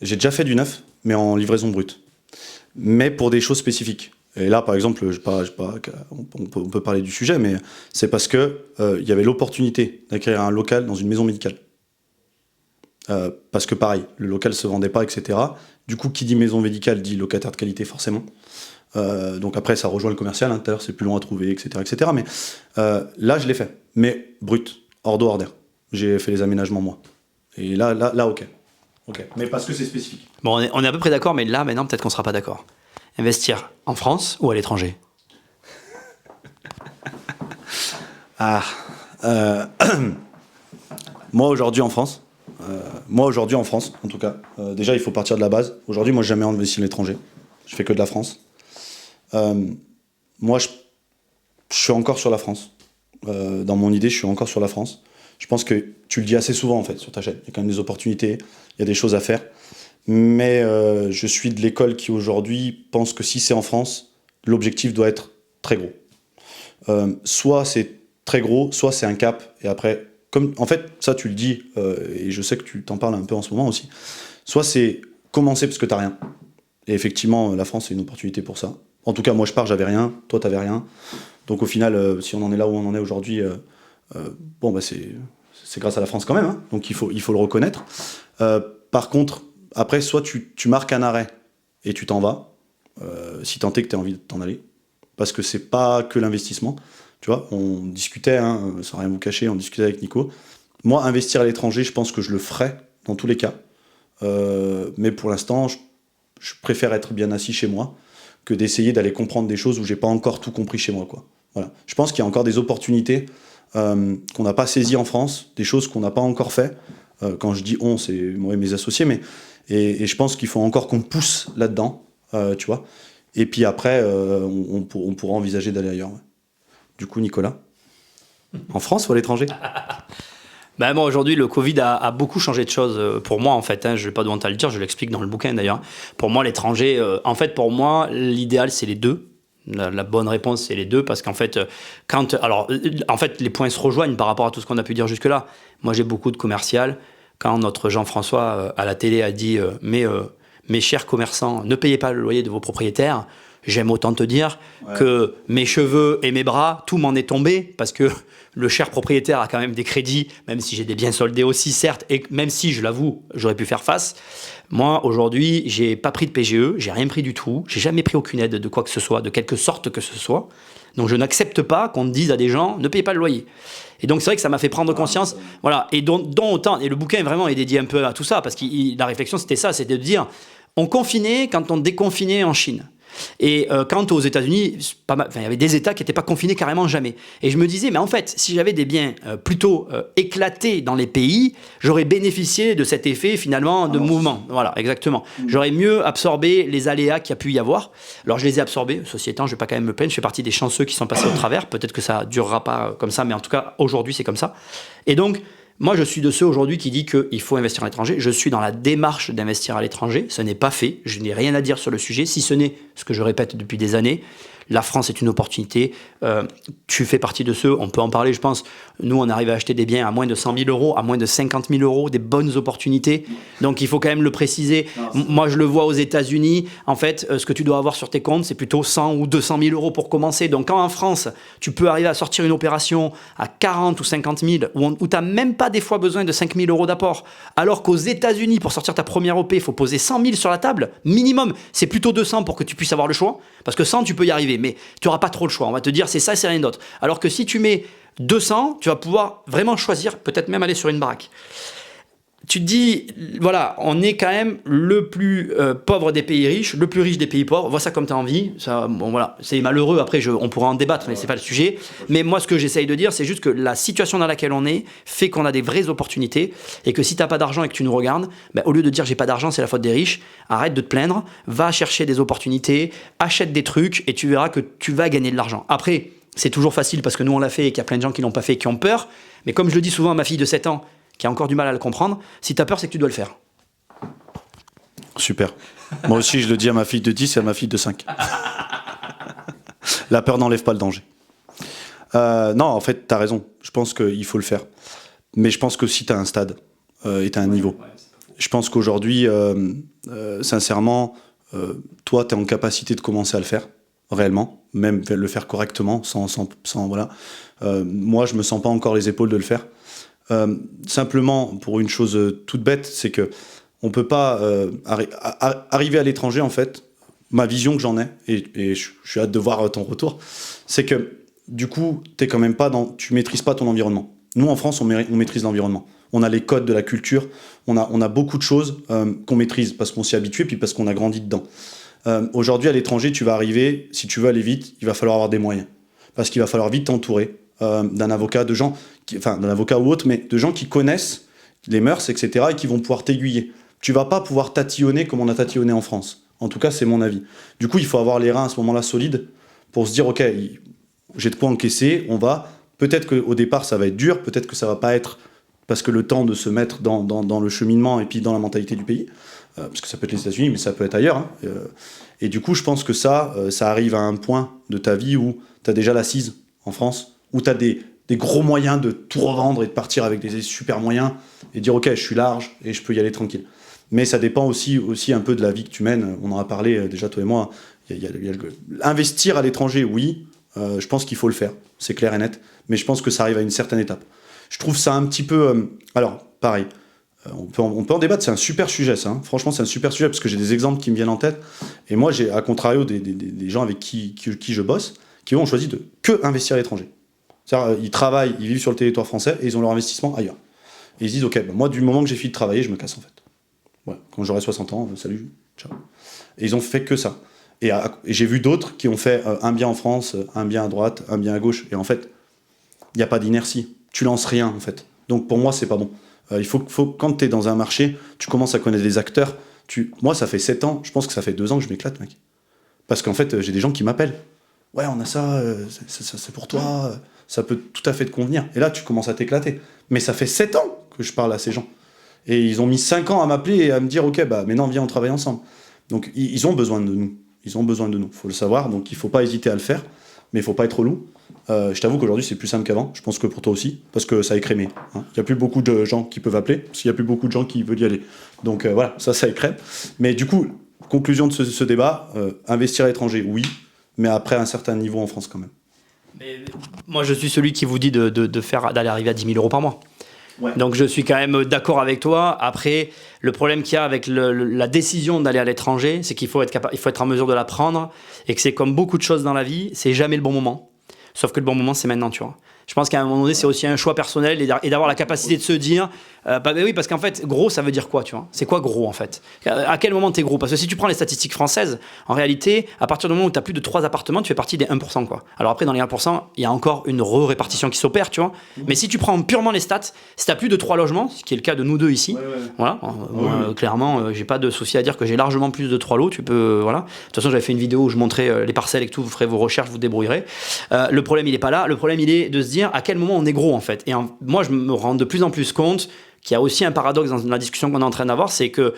J'ai déjà fait du neuf, mais en livraison brute. Mais pour des choses spécifiques. Et là, par exemple, on peut parler du sujet, mais c'est parce que y avait l'opportunité d'acquérir un local dans une maison médicale. Parce que pareil, le local se vendait pas, etc. Du coup, qui dit maison médicale dit locataire de qualité forcément. Donc après, ça rejoint le commercial. Tout à l'heure, c'est plus long à trouver, etc., etc. Mais là, je l'ai fait, mais brut, hors d'eau, hors d'air. J'ai fait les aménagements moi. Et là, ok. Mais parce que c'est spécifique. Bon, on est à peu près d'accord, mais là, maintenant, peut-être qu'on sera pas d'accord. Investir en France ou à l'étranger? Moi aujourd'hui en France. En tout cas, déjà il faut partir de la base. Aujourd'hui, moi, j'ai jamais investi à l'étranger. Je fais que de la France. Moi, je suis encore sur la France. Dans mon idée, je suis encore sur la France. Je pense que tu le dis assez souvent en fait sur ta chaîne. Il y a quand même des opportunités, il y a des choses à faire. Mais je suis de l'école qui aujourd'hui pense que si c'est en France, l'objectif doit être très gros. Soit c'est très gros, soit c'est un cap et après. En fait, ça tu le dis, et je sais que tu t'en parles un peu en ce moment aussi, soit c'est commencer parce que t'as rien, et effectivement la France c'est une opportunité pour ça. En tout cas moi je pars, j'avais rien, toi t'avais rien, donc au final si on en est là où on en est aujourd'hui, bon bah c'est grâce à la France quand même, hein, donc il faut le reconnaître. Par contre, après soit tu marques un arrêt et tu t'en vas, si tant est que t'as envie de t'en aller, parce que c'est pas que l'investissement. Tu vois, on discutait, hein, sans rien vous cacher, on discutait avec Nico. Moi, investir à l'étranger, je pense que je le ferai dans tous les cas. Mais pour l'instant, je préfère être bien assis chez moi que d'essayer d'aller comprendre des choses où j'ai pas encore tout compris chez moi, quoi. Voilà. Je pense qu'il y a encore des opportunités qu'on n'a pas saisies en France, des choses qu'on n'a pas encore fait. Quand je dis on, c'est moi et mes associés, mais et je pense qu'il faut encore qu'on pousse là-dedans, tu vois. Et puis après, on pourra envisager d'aller ailleurs. Ouais. Du coup, Nicolas, en France ou à l'étranger? Ben moi, aujourd'hui, le Covid a beaucoup changé de choses pour moi, en fait. Hein, je n'ai pas de honte à le dire, je l'explique dans le bouquin, d'ailleurs. Pour moi, l'étranger, en fait, pour moi, l'idéal, c'est les deux. La bonne réponse, c'est les deux, parce qu'en fait, les points se rejoignent par rapport à tout ce qu'on a pu dire jusque-là. Moi, j'ai beaucoup de commercial. Quand notre Jean-François, à la télé, a dit mes chers commerçants, ne payez pas le loyer de vos propriétaires », j'aime autant te dire que mes cheveux et mes bras, tout m'en est tombé parce que le cher propriétaire a quand même des crédits, même si j'ai des biens soldés aussi, certes, et même si, je l'avoue, j'aurais pu faire face. Moi, aujourd'hui, j'ai pas pris de PGE, j'ai rien pris du tout, j'ai jamais pris aucune aide de quoi que ce soit, de quelque sorte que ce soit. Donc, je n'accepte pas qu'on dise à des gens, ne payez pas le loyer. Et donc, c'est vrai que ça m'a fait prendre conscience, voilà, et dont autant, et le bouquin vraiment est dédié un peu à tout ça, parce que la réflexion, c'était ça, c'était de dire, on confinait quand on déconfinait en Chine. Et quant aux États-Unis, il y avait des États qui n'étaient pas confinés carrément jamais. Et je me disais, mais en fait, si j'avais des biens plutôt éclatés dans les pays, j'aurais bénéficié de cet effet finalement de mouvement. Voilà, exactement. J'aurais mieux absorbé les aléas qu'il y a pu y avoir. Alors je les ai absorbés, ceci étant, je ne vais pas quand même me plaindre, je fais partie des chanceux qui sont passés au travers. Peut-être que ça ne durera pas comme ça, mais en tout cas, aujourd'hui, c'est comme ça. Et donc, moi, je suis de ceux aujourd'hui qui dit qu'il faut investir à l'étranger. Je suis dans la démarche d'investir à l'étranger. Ce n'est pas fait. Je n'ai rien à dire sur le sujet, si ce n'est ce que je répète depuis des années. La France est une opportunité. Tu fais partie de ceux, on peut en parler, je pense. Nous, on arrive à acheter des biens à moins de 100 000 euros, à moins de 50 000 euros, des bonnes opportunités. Donc, il faut quand même le préciser. Moi, je le vois aux États-Unis. En fait, ce que tu dois avoir sur tes comptes, c'est plutôt 100 ou 200 000 euros pour commencer. Donc, quand en France, tu peux arriver à sortir une opération à 40 ou 50 000, où tu n'as même pas des fois besoin de 5 000 euros d'apport, alors qu'aux États-Unis, pour sortir ta première OP, il faut poser 100 000 sur la table, minimum. C'est plutôt 200 pour que tu puisses avoir le choix. Parce que 100, tu peux y arriver. Mais tu n'auras pas trop le choix. On va te dire c'est ça, c'est rien d'autre. Alors que si tu mets 200, tu vas pouvoir vraiment choisir, peut-être même aller sur une baraque. Tu te dis, voilà, on est quand même le plus pauvre des pays riches, le plus riche des pays pauvres. Vois ça comme tu as envie. Ça, bon, voilà, c'est malheureux. Après, on pourra en débattre, mais c'est pas le sujet. Mais moi, ce que j'essaye de dire, c'est juste que la situation dans laquelle on est fait qu'on a des vraies opportunités et que si tu n'as pas d'argent et que tu nous regardes, au lieu de dire j'ai pas d'argent, c'est la faute des riches, arrête de te plaindre, va chercher des opportunités, achète des trucs et tu verras que tu vas gagner de l'argent. Après, c'est toujours facile parce que nous, on l'a fait et qu'il y a plein de gens qui l'ont pas fait et qui ont peur. Mais comme je le dis souvent à ma fille de 7 ans, qui a encore du mal à le comprendre, si tu as peur, c'est que tu dois le faire. Super. Moi aussi, je le dis à ma fille de 10 et à ma fille de 5. La peur n'enlève pas le danger. Non, en fait, tu as raison. Je pense qu'il faut le faire. Mais je pense que si tu as un stade et tu as un niveau, je pense qu'aujourd'hui, sincèrement, toi, tu es en capacité de commencer à le faire, réellement, même le faire correctement, sans voilà. Moi, je me sens pas encore les épaules de le faire. Simplement pour une chose toute bête, c'est que on peut pas arriver à l'étranger en fait. Ma vision que j'en ai et je suis hâte de voir ton retour, c'est que du coup t'es quand même pas tu maîtrises pas ton environnement. Nous en France on maîtrise l'environnement. On a les codes de la culture, on a beaucoup de choses qu'on maîtrise parce qu'on s'y est habitué puis parce qu'on a grandi dedans. Aujourd'hui à l'étranger tu vas arriver, si tu veux aller vite, il va falloir avoir des moyens parce qu'il va falloir vite t'entourer d'un avocat, d'un avocat ou autre, mais de gens qui connaissent les mœurs, etc., et qui vont pouvoir t'aiguiller. Tu vas pas pouvoir tatillonner comme on a tatillonné en France. En tout cas, c'est mon avis. Du coup, il faut avoir les reins à ce moment-là solides pour se dire, ok, j'ai de quoi encaisser, peut-être qu'au départ, ça va être dur, peut-être que ça va pas être parce que le temps de se mettre dans le cheminement et puis dans la mentalité du pays, parce que ça peut être les États-Unis, mais ça peut être ailleurs. Hein, et du coup, je pense que ça arrive à un point de ta vie où tu as déjà l'assise en France, où tu as des gros moyens de tout revendre et de partir avec des super moyens et dire ok, je suis large et je peux y aller tranquille. Mais ça dépend aussi un peu de la vie que tu mènes. On en a parlé déjà toi et moi. Investir à l'étranger, oui, je pense qu'il faut le faire, c'est clair et net. Mais je pense que ça arrive à une certaine étape. Je trouve ça un petit peu... alors, pareil, on peut en débattre, c'est un super sujet ça. Hein. Franchement, c'est un super sujet parce que j'ai des exemples qui me viennent en tête. Et moi, j'ai à contrario des gens avec qui je bosse, qui ont choisi de que investir à l'étranger. C'est-à-dire, ils travaillent, ils vivent sur le territoire français et ils ont leur investissement ailleurs. Et ils se disent, ok, moi, du moment que j'ai fini de travailler, je me casse en fait. Voilà. Quand j'aurai 60 ans, salut, ciao. Et ils ont fait que ça. Et j'ai vu d'autres qui ont fait un bien en France, un bien à droite, un bien à gauche. Et en fait, il n'y a pas d'inertie. Tu lances rien, en fait. Donc pour moi, c'est pas bon. Il faut quand tu es dans un marché, tu commences à connaître les acteurs. Moi, ça fait 7 ans, je pense que ça fait 2 ans que je m'éclate, mec. Parce qu'en fait, j'ai des gens qui m'appellent. Ouais, on a ça, c'est pour toi, ça peut tout à fait te convenir. Et là, tu commences à t'éclater. Mais ça fait 7 ans que je parle à ces gens. Et ils ont mis 5 ans à m'appeler et à me dire, ok, maintenant, viens, on travaille ensemble. Donc, ils ont besoin de nous. Ils ont besoin de nous, il faut le savoir. Donc, il ne faut pas hésiter à le faire, mais il ne faut pas être relou. Je t'avoue qu'aujourd'hui, c'est plus simple qu'avant. Je pense que pour toi aussi, parce que ça a écrémé. Hein. Il n'y a plus beaucoup de gens qui peuvent appeler, parce qu'il n'y a plus beaucoup de gens qui veulent y aller. Donc, voilà, ça écrème. Mais du coup, conclusion de ce débat, investir à l'étranger, oui, mais après un certain niveau en France quand même. Mais moi, je suis celui qui vous dit d'aller arriver à 10 000 euros par mois. Ouais. Donc, je suis quand même d'accord avec toi. Après, le problème qu'il y a avec la décision d'aller à l'étranger, c'est qu'il faut être en mesure de la prendre et que c'est comme beaucoup de choses dans la vie, c'est jamais le bon moment. Sauf que le bon moment, c'est maintenant, tu vois. Je pense qu'à un moment donné, c'est aussi un choix personnel et d'avoir la capacité de se dire, oui, parce qu'en fait, gros, ça veut dire quoi, tu vois? C'est quoi gros, en fait? À quel moment t'es gros? Parce que si tu prends les statistiques françaises, en réalité, à partir du moment où t'as plus de 3 appartements, tu fais partie des 1%, quoi. Alors après, dans les 1%, il y a encore une répartition qui s'opère, tu vois. Mais si tu prends purement les stats, si t'as plus de 3 logements, ce qui est le cas de nous deux ici, voilà, clairement, j'ai pas de souci à dire que j'ai largement plus de 3 lots, tu peux, voilà. De toute façon, j'avais fait une vidéo où je montrais les parcelles et tout, vous ferez vos recherches, vous débrouillerez. Le problème, il est pas là. Le problème, il est de se dire à quel moment on est gros, en fait. Et moi, je me rends de plus en plus compte qu'il y a aussi un paradoxe dans la discussion qu'on est en train d'avoir, c'est que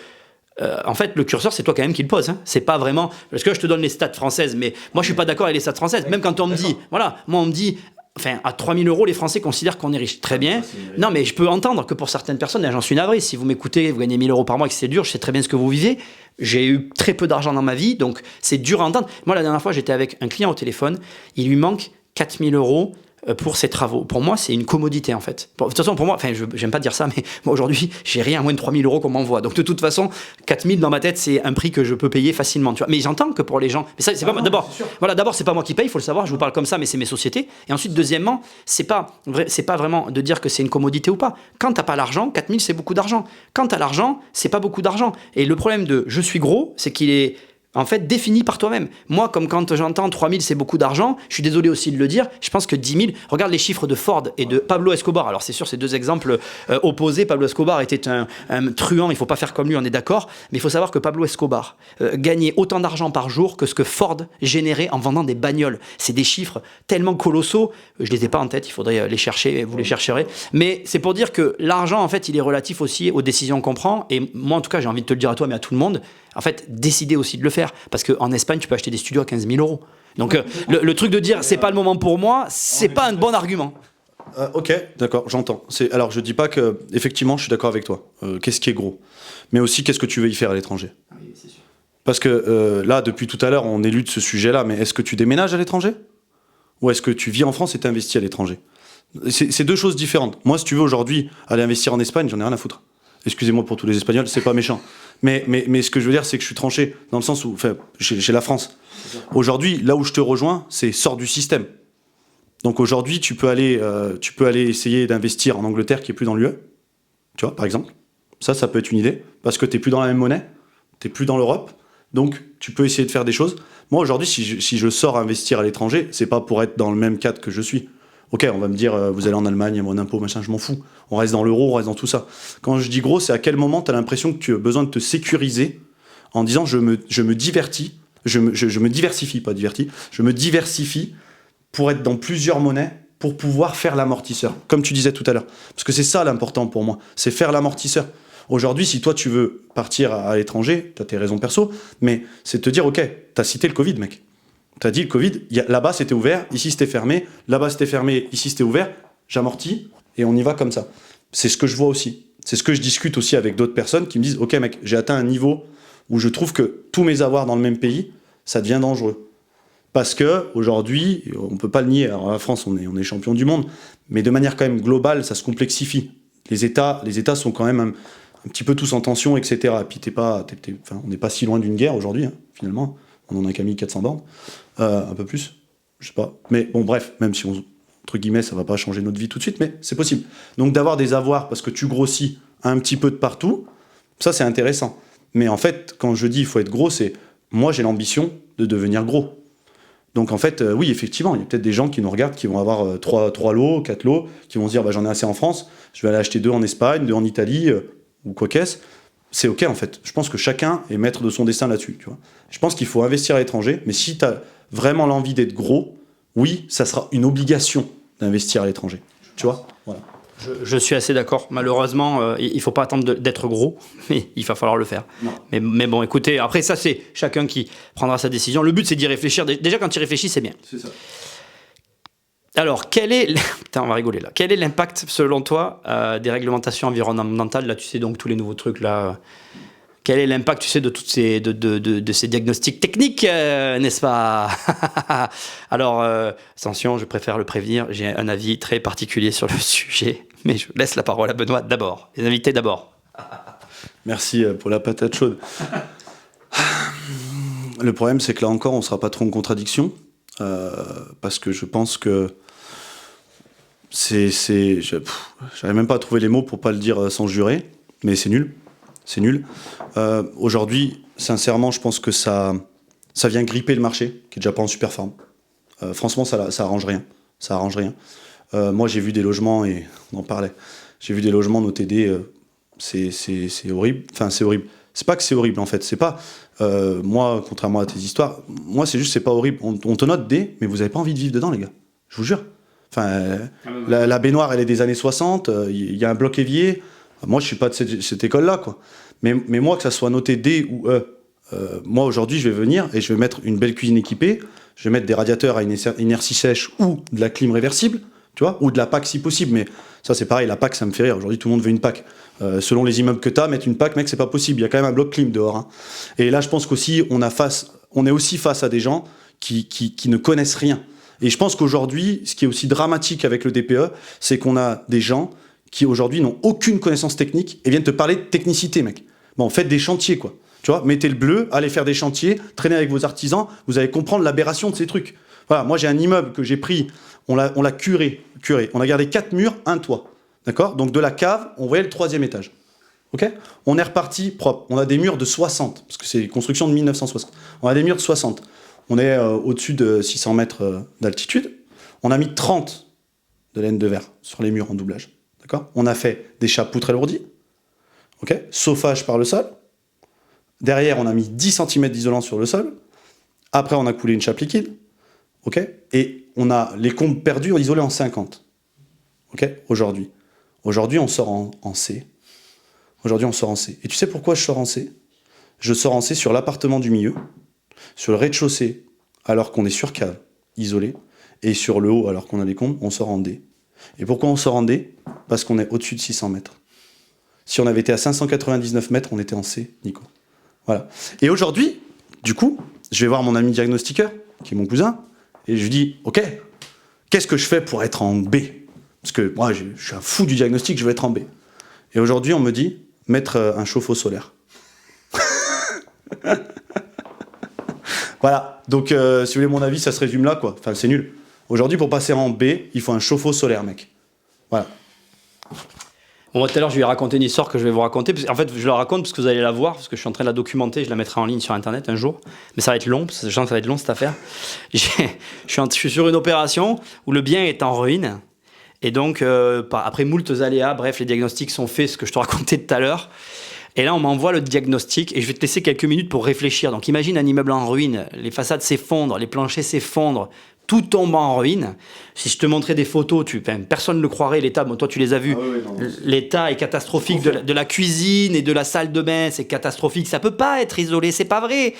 en fait, le curseur, c'est toi quand même qui le pose. Hein. C'est pas vraiment. Parce que je te donne les stats françaises, mais moi, je suis pas d'accord avec les stats françaises. Même quand on me dit, voilà, moi, on me dit, enfin, à 3 000 euros, les Français considèrent qu'on est riche. Très bien. Non, mais je peux entendre que pour certaines personnes, et j'en suis navré, si vous m'écoutez, vous gagnez 1 000 euros par mois et que c'est dur, je sais très bien ce que vous vivez. J'ai eu très peu d'argent dans ma vie, donc c'est dur à entendre. Moi, la dernière fois, j'étais avec un client au téléphone, il lui manque 4 000 euros pour ses travaux. Pour moi, c'est une commodité, en fait. De toute façon, pour moi, enfin, j'aime pas dire ça, mais moi, aujourd'hui, j'ai rien à moins de 3 000 euros qu'on m'envoie. Donc, de toute façon, 4 000 dans ma tête, c'est un prix que je peux payer facilement, tu vois. Mais j'entends que pour les gens, mais ça, c'est pas moi, d'abord, voilà, d'abord, c'est pas moi qui paye, il faut le savoir, je vous parle comme ça, mais c'est mes sociétés. Et ensuite, deuxièmement, c'est pas vraiment de dire que c'est une commodité ou pas. Quand t'as pas l'argent, 4 000, c'est beaucoup d'argent. Quand t'as l'argent, c'est pas beaucoup d'argent. Et le problème de je suis gros, c'est qu'il est en fait défini par toi-même. Moi, comme quand j'entends 3 000 c'est beaucoup d'argent, je suis désolé aussi de le dire, je pense que 10 000, regarde les chiffres de Ford et de Pablo Escobar. Alors c'est sûr, c'est deux exemples opposés. Pablo Escobar était un truand, il faut pas faire comme lui, on est d'accord, mais il faut savoir que Pablo Escobar gagnait autant d'argent par jour que ce que Ford générait en vendant des bagnoles. C'est des chiffres tellement colossaux, je les ai pas en tête, il faudrait les chercher, vous les chercherez, mais c'est pour dire que l'argent, en fait, il est relatif aussi aux décisions qu'on prend, et moi, en tout cas, j'ai envie de te le dire à toi, mais à tout le monde, en fait, décidez aussi de le faire. Parce qu'en Espagne, tu peux acheter des studios à 15 000 euros. Donc, le truc de dire, c'est pas le moment pour moi, c'est pas un bon argument. Ok, d'accord, j'entends. Alors, je dis pas que, effectivement, je suis d'accord avec toi. Qu'est-ce qui est gros? Mais aussi, qu'est-ce que tu veux y faire à l'étranger? Oui, c'est sûr. Parce que là, depuis tout à l'heure, on élude ce sujet-là, mais est-ce que tu déménages à l'étranger? Ou est-ce que tu vis en France et t'investis à l'étranger? C'est deux choses différentes. Moi, si tu veux aujourd'hui aller investir en Espagne, j'en ai rien à foutre. Excusez-moi pour tous les Espagnols, c'est pas méchant. Mais ce que je veux dire, c'est que je suis tranché, dans le sens où, enfin, chez la France. Aujourd'hui, là où je te rejoins, c'est sors du système. Donc aujourd'hui, tu peux aller essayer d'investir en Angleterre, qui est plus dans l'UE, tu vois, par exemple. Ça peut être une idée, parce que t'es plus dans la même monnaie, t'es plus dans l'Europe, donc tu peux essayer de faire des choses. Moi, aujourd'hui, si je sors investir à l'étranger, c'est pas pour être dans le même cadre que je suis. Ok, on va me dire, vous allez en Allemagne, il y a mon impôt, machin, je m'en fous. On reste dans l'euro, on reste dans tout ça. Quand je dis gros, c'est à quel moment tu as l'impression que tu as besoin de te sécuriser en disant je me diversifie pour être dans plusieurs monnaies, pour pouvoir faire l'amortisseur, comme tu disais tout à l'heure. Parce que c'est ça l'important pour moi, c'est faire l'amortisseur. Aujourd'hui, si toi tu veux partir à l'étranger, tu as tes raisons perso, mais c'est de te dire, ok, tu as cité le Covid, mec. T'as dit le Covid, là-bas c'était ouvert, ici c'était fermé, là-bas c'était fermé, ici c'était ouvert, j'amortis et on y va comme ça. C'est ce que je vois aussi. C'est ce que je discute aussi avec d'autres personnes qui me disent, ok mec, j'ai atteint un niveau où je trouve que tous mes avoirs dans le même pays, ça devient dangereux. Parce que aujourd'hui, on peut pas le nier, alors la France on est champion du monde, mais de manière quand même globale, ça se complexifie. Les États sont quand même un petit peu tous en tension, etc. Et puis on n'est pas si loin d'une guerre aujourd'hui, hein, finalement. On en a qu'à 1400 bornes. Un peu plus, je sais pas. Mais bon, bref, même si entre guillemets, ça va pas changer notre vie tout de suite, mais c'est possible. Donc d'avoir des avoirs parce que tu grossis un petit peu de partout, ça c'est intéressant. Mais en fait, quand je dis il faut être gros, c'est moi j'ai l'ambition de devenir gros. Donc en fait, oui, effectivement, il y a peut-être des gens qui nous regardent, qui vont avoir 3 lots, 4 lots, qui vont se dire bah, j'en ai assez en France, je vais aller acheter 2 en Espagne, 2 en Italie, ou quoi qu'est-ce. C'est ok en fait. Je pense que chacun est maître de son destin là-dessus. Tu vois. Je pense qu'il faut investir à l'étranger, mais si tu as vraiment l'envie d'être gros, oui, ça sera une obligation d'investir à l'étranger. Tu vois, voilà. Je suis assez d'accord. Malheureusement, il ne faut pas attendre d'être gros, mais il va falloir le faire. Mais bon, écoutez, après ça, c'est chacun qui prendra sa décision. Le but, c'est d'y réfléchir. Déjà, quand tu y réfléchis, c'est bien. C'est ça. Alors, putain, on va rigoler là. Quel est l'impact, selon toi, des réglementations environnementales? Là, tu sais, donc tous les nouveaux trucs là. Quel est l'impact, tu sais, de toutes ces de ces diagnostics techniques, n'est-ce pas? Alors, attention, je préfère le prévenir. J'ai un avis très particulier sur le sujet, mais je laisse la parole à Benoît d'abord. Les invités d'abord. Merci pour la patate chaude. Le problème, c'est que là encore, on ne sera pas trop en contradiction. parce que je pense que j'arrive même pas à trouver les mots pour pas le dire sans jurer, mais c'est nul. C'est nul. Aujourd'hui, sincèrement, je pense que ça vient gripper le marché, qui est déjà pas en super forme. Franchement, ça arrange rien. Ça arrange rien. Moi, j'ai vu des logements, et on en parlait, j'ai vu des logements, nos TD, c'est horrible. Enfin, c'est horrible. C'est pas que c'est horrible, en fait. C'est pas... moi, contrairement à tes histoires, moi, c'est pas horrible. On te note D, mais vous avez pas envie de vivre dedans, les gars. Je vous jure. Enfin, la baignoire, elle est des années 60, il y a un bloc évier. Moi, je suis pas de cette école-là, quoi. Mais moi, que ça soit noté D ou E, moi, aujourd'hui, je vais venir et je vais mettre une belle cuisine équipée, je vais mettre des radiateurs à inertie sèche ou de la clim réversible, tu vois, ou de la PAC si possible. Mais ça, c'est pareil, la PAC, ça me fait rire. Aujourd'hui, tout le monde veut une PAC. Selon les immeubles que tu as, mettre une PAC, mec, c'est pas possible. Il y a quand même un bloc clim dehors. Hein. Et là, je pense qu'aussi, on est aussi face à des gens qui ne connaissent rien. Et je pense qu'aujourd'hui, ce qui est aussi dramatique avec le DPE, c'est qu'on a des gens qui aujourd'hui n'ont aucune connaissance technique et viennent te parler de technicité, mec. Bon, faites des chantiers, quoi. Tu vois, mettez le bleu, allez faire des chantiers, traînez avec vos artisans, vous allez comprendre l'aberration de ces trucs. Voilà, moi j'ai un immeuble que j'ai pris, on l'a curé. On a gardé 4 murs, un toit. D'accord ? Donc de la cave, on voyait le 3e étage. Ok ? On est reparti propre. On a des murs de 60, parce que c'est une construction de 1960. On a des murs de 60. On est au-dessus de 600 mètres d'altitude. On a mis 30 de laine de verre sur les murs en doublage. D'accord ? On a fait des chapes poutres alourdies. Ok ? Chauffage par le sol. Derrière, on a mis 10 cm d'isolant sur le sol. Après, on a coulé une chape liquide. Ok ? Et on a les combles perdus isolés en 50. Ok ? Aujourd'hui, on sort en C. Aujourd'hui, on sort en C. Et tu sais pourquoi je sors en C ? Je sors en C sur l'appartement du milieu, sur le rez-de-chaussée, alors qu'on est sur cave, isolé, et sur le haut, alors qu'on a les combles, on sort en D. Et pourquoi on sort en D ? Parce qu'on est au-dessus de 600 mètres. Si on avait été à 599 mètres, on était en C, Nico. Voilà. Et aujourd'hui, du coup, je vais voir mon ami diagnostiqueur, qui est mon cousin, et je lui dis, ok, qu'est-ce que je fais pour être en B ? Parce que moi, je suis un fou du diagnostic, je veux être en B. Et aujourd'hui, on me dit, mettre un chauffe-eau solaire. Voilà. Donc, si vous voulez mon avis, ça se résume là, quoi. Enfin, c'est nul. Aujourd'hui, pour passer en B, il faut un chauffe-eau solaire, mec. Voilà. Bon, tout à l'heure, je lui ai raconté une histoire que je vais vous raconter. En fait, je la raconte parce que vous allez la voir, parce que je suis en train de la documenter. Je la mettrai en ligne sur Internet un jour. Mais ça va être long, parce que je sens que ça va être long, cette affaire. Je suis sur une opération où le bien est en ruine. Et donc, après moultes aléas, bref, les diagnostics sont faits, ce que je te racontais tout à l'heure. Et là, on m'envoie le diagnostic et je vais te laisser quelques minutes pour réfléchir. Donc, imagine un immeuble en ruine, les façades s'effondrent, les planchers s'effondrent, tout tombe en ruine. Si je te montrais des photos, personne ne le croirait, l'état, bon, toi tu les as vus, l'état est catastrophique de la cuisine et de la salle de bain, c'est catastrophique, ça peut pas être isolé, c'est pas vrai.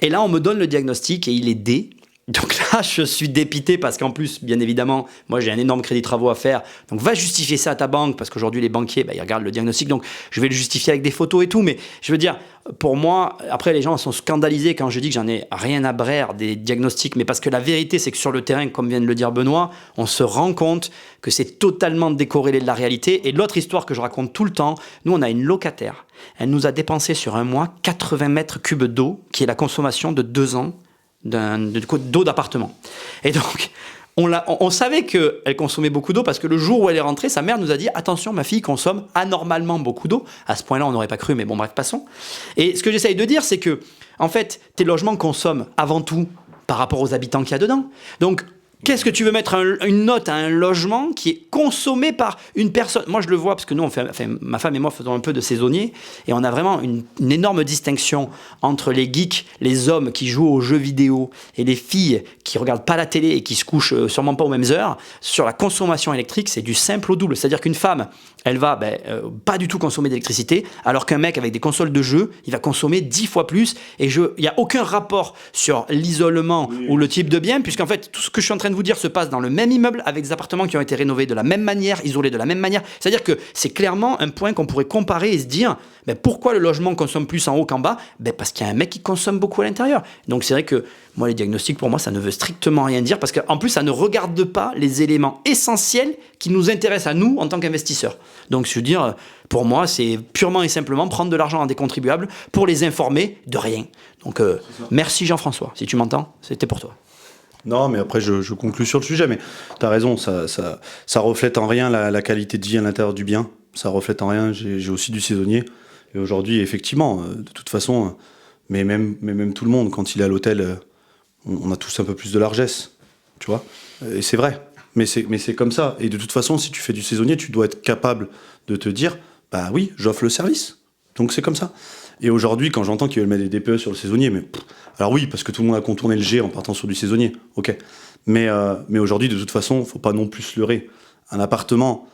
Et là, on me donne le diagnostic et il est D. Donc là, je suis dépité parce qu'en plus, bien évidemment, moi j'ai un énorme crédit travaux à faire. Donc va justifier ça à ta banque parce qu'aujourd'hui les banquiers, ils regardent le diagnostic. Donc je vais le justifier avec des photos et tout. Mais je veux dire, pour moi, après les gens sont scandalisés quand je dis que j'en ai rien à braire des diagnostics. Mais parce que la vérité, c'est que sur le terrain, comme vient de le dire Benoît, on se rend compte que c'est totalement décorrélé de la réalité. Et l'autre histoire que je raconte tout le temps, nous on a une locataire. Elle nous a dépensé sur un mois 80 mètres cubes d'eau, qui est la consommation de 2 ans d'eau d'appartement. Et donc, on savait qu'elle consommait beaucoup d'eau parce que le jour où elle est rentrée, sa mère nous a dit « Attention, ma fille consomme anormalement beaucoup d'eau ». À ce point-là, on n'aurait pas cru, mais bon, bref, passons. Et ce que j'essaye de dire, c'est que, en fait, tes logements consomment avant tout par rapport aux habitants qu'il y a dedans. Donc, qu'est-ce que tu veux mettre une note à un logement qui est consommé par une personne ? Moi, je le vois parce que nous, ma femme et moi faisons un peu de saisonnier et on a vraiment une énorme distinction entre les geeks, les hommes qui jouent aux jeux vidéo et les filles qui regardent pas la télé et qui se couchent sûrement pas aux mêmes heures. Sur la consommation électrique, c'est du simple au double. C'est-à-dire qu'une femme, elle va pas du tout consommer d'électricité, alors qu'un mec avec des consoles de jeux, il va consommer 10 fois plus. Et il n'y a aucun rapport sur l'isolement ou le type de bien, puisqu'en fait, tout ce que je suis en train de vous dire se passe dans le même immeuble avec des appartements qui ont été rénovés de la même manière, isolés de la même manière. C'est-à-dire que c'est clairement un point qu'on pourrait comparer et se dire pourquoi le logement consomme plus en haut qu'en bas ? Parce qu'il y a un mec qui consomme beaucoup à l'intérieur. Donc c'est vrai que moi, les diagnostics, pour moi, ça ne veut strictement rien dire parce qu'en plus, ça ne regarde pas les éléments essentiels qui nous intéressent à nous en tant qu'investisseurs. Donc je veux dire, pour moi, c'est purement et simplement prendre de l'argent à des contribuables pour les informer de rien. Donc merci Jean-François, si tu m'entends, c'était pour toi. Non, mais après, je conclus sur le sujet, mais tu as raison, ça reflète en rien la qualité de vie à l'intérieur du bien. Ça reflète en rien, j'ai aussi du saisonnier. Et aujourd'hui, effectivement, de toute façon, mais même tout le monde, quand il est à l'hôtel, on a tous un peu plus de largesse, tu vois. Et c'est vrai, mais c'est comme ça. Et de toute façon, si tu fais du saisonnier, tu dois être capable de te dire, bah oui, j'offre le service. Donc c'est comme ça. Et aujourd'hui, quand j'entends qu'ils veulent mettre des DPE sur le saisonnier, alors oui, parce que tout le monde a contourné le G en partant sur du saisonnier, ok. Mais aujourd'hui, de toute façon, faut pas non plus se leurrer. Un appartement,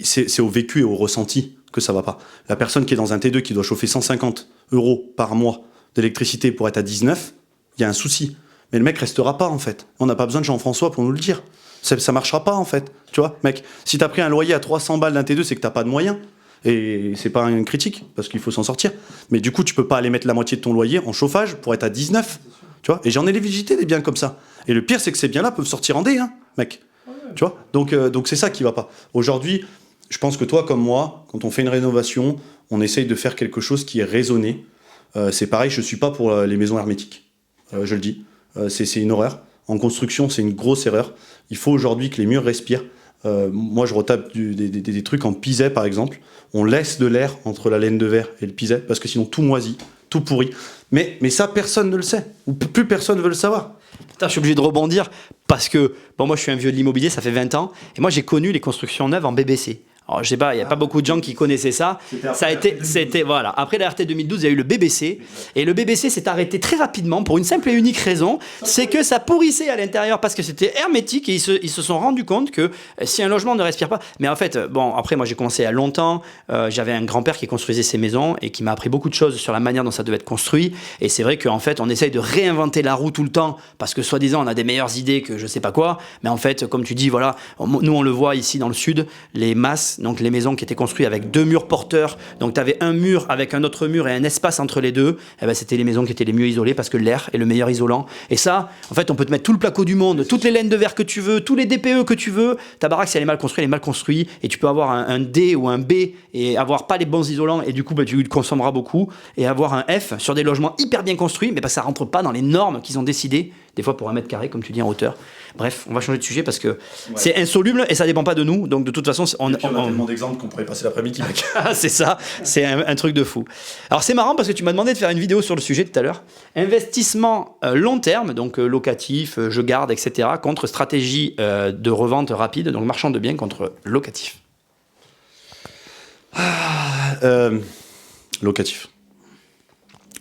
c'est au vécu et au ressenti que ça va pas. La personne qui est dans un T2 qui doit chauffer 150 € par mois d'électricité pour être à 19, il y a un souci. Mais le mec restera pas, en fait. On n'a pas besoin de Jean-François pour nous le dire. Ça marchera pas, en fait. Tu vois, mec, si t'as pris un loyer à 300 balles d'un T2, c'est que t'as pas de moyens. Et c'est pas une critique, parce qu'il faut s'en sortir. Mais du coup, tu peux pas aller mettre la moitié de ton loyer en chauffage pour être à 19. Tu vois, et j'en ai visité des biens comme ça. Et le pire, c'est que ces biens-là peuvent sortir en D, hein, mec. Tu vois, donc c'est ça qui va pas. Aujourd'hui, je pense que toi comme moi, quand on fait une rénovation, on essaye de faire quelque chose qui est raisonné. C'est pareil, je suis pas pour les maisons hermétiques. Je le dis. C'est une horreur. En construction, c'est une grosse erreur. Il faut aujourd'hui que les murs respirent. Moi, je retape des trucs en pisé, par exemple. On laisse de l'air entre la laine de verre et le pisé, parce que sinon tout moisit, tout pourrit. Mais ça, personne ne le sait. Ou plus personne ne veut le savoir. Putain, je suis obligé de rebondir parce que moi je suis un vieux de l'immobilier, ça fait 20 ans, et moi j'ai connu les constructions neuves en BBC. Alors, je sais pas, il n'y a pas beaucoup de gens qui connaissaient ça. C'était voilà. Après la RT 2012, il y a eu le BBC. Et le BBC s'est arrêté très rapidement pour une simple et unique raison, c'est que ça pourrissait à l'intérieur parce que c'était hermétique et ils se sont rendus compte que si un logement ne respire pas. Mais en fait, bon, après, moi j'ai commencé il y a longtemps. J'avais un grand-père qui construisait ses maisons et qui m'a appris beaucoup de choses sur la manière dont ça devait être construit. Et c'est vrai qu'en fait, on essaye de réinventer la roue tout le temps parce que soi-disant, on a des meilleures idées que je sais pas quoi. Mais en fait, comme tu dis, voilà, nous on le voit ici dans le sud, les masses. Donc les maisons qui étaient construites avec 2 murs porteurs, donc tu avais un mur avec un autre mur et un espace entre les deux, et ben c'était les maisons qui étaient les mieux isolées parce que l'air est le meilleur isolant. Et ça, en fait, on peut te mettre tout le placo du monde, toutes les laines de verre que tu veux, tous les DPE que tu veux, ta baraque, si elle est mal construite, elle est mal construite, et tu peux avoir un D ou un B et avoir pas les bons isolants, et du coup, ben, tu consommeras beaucoup, et avoir un F sur des logements hyper bien construits, mais parce que ça rentre pas dans les normes qu'ils ont décidées, des fois pour 1 mètre carré, comme tu dis, en hauteur. Bref, on va changer de sujet parce que c'est insoluble et ça dépend pas de nous, donc de toute façon, on a tellement d'exemples qu'on pourrait passer l'après-midi, mec. C'est ça, c'est un truc de fou. Alors c'est marrant parce que tu m'as demandé de faire une vidéo sur le sujet tout à l'heure. Investissement long terme, donc locatif, je garde, etc., contre stratégie de revente rapide, donc marchand de biens contre locatif. Locatif.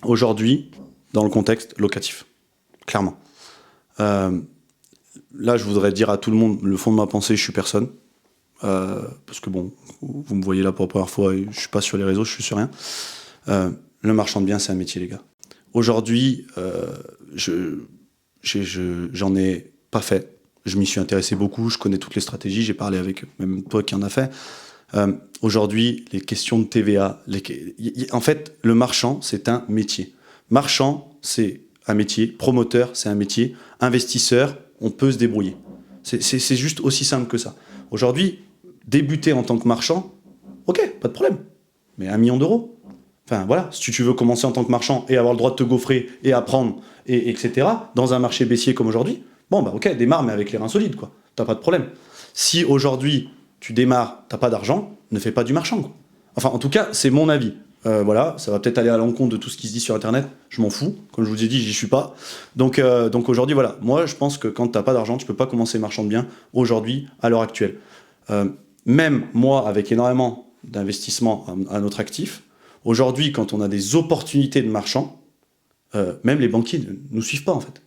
Aujourd'hui, dans le contexte locatif, clairement. Là, je voudrais dire à tout le monde le fond de ma pensée, je suis personne. Parce que bon, vous me voyez là pour la première fois, et je suis pas sur les réseaux, je suis sur rien. Le marchand de biens, c'est un métier, les gars. Aujourd'hui, j'en ai pas fait. Je m'y suis intéressé beaucoup, je connais toutes les stratégies, j'ai parlé avec même toi qui en a fait. Aujourd'hui, les questions de TVA, en fait, le marchand, c'est un métier. Marchand, c'est un métier. Promoteur, c'est un métier. Investisseur, on peut se débrouiller. C'est juste aussi simple que ça. Aujourd'hui, débuter en tant que marchand, ok, pas de problème. Mais 1 million d'euros. Enfin voilà, si tu veux commencer en tant que marchand et avoir le droit de te gaufrer et apprendre, etc., dans un marché baissier comme aujourd'hui, bon bah ok, démarre mais avec les reins solides, quoi. T'as pas de problème. Si aujourd'hui tu démarres, t'as pas d'argent, ne fais pas du marchand, quoi. Enfin en tout cas, c'est mon avis. Voilà, ça va peut-être aller à l'encontre de tout ce qui se dit sur Internet, je m'en fous, comme je vous ai dit, j'y suis pas. Donc aujourd'hui, voilà, moi je pense que quand t'as pas d'argent, tu peux pas commencer marchand de biens aujourd'hui, à l'heure actuelle. Même moi, avec énormément d'investissement à notre actif, aujourd'hui, quand on a des opportunités de marchand, même les banquiers ne nous suivent pas en fait.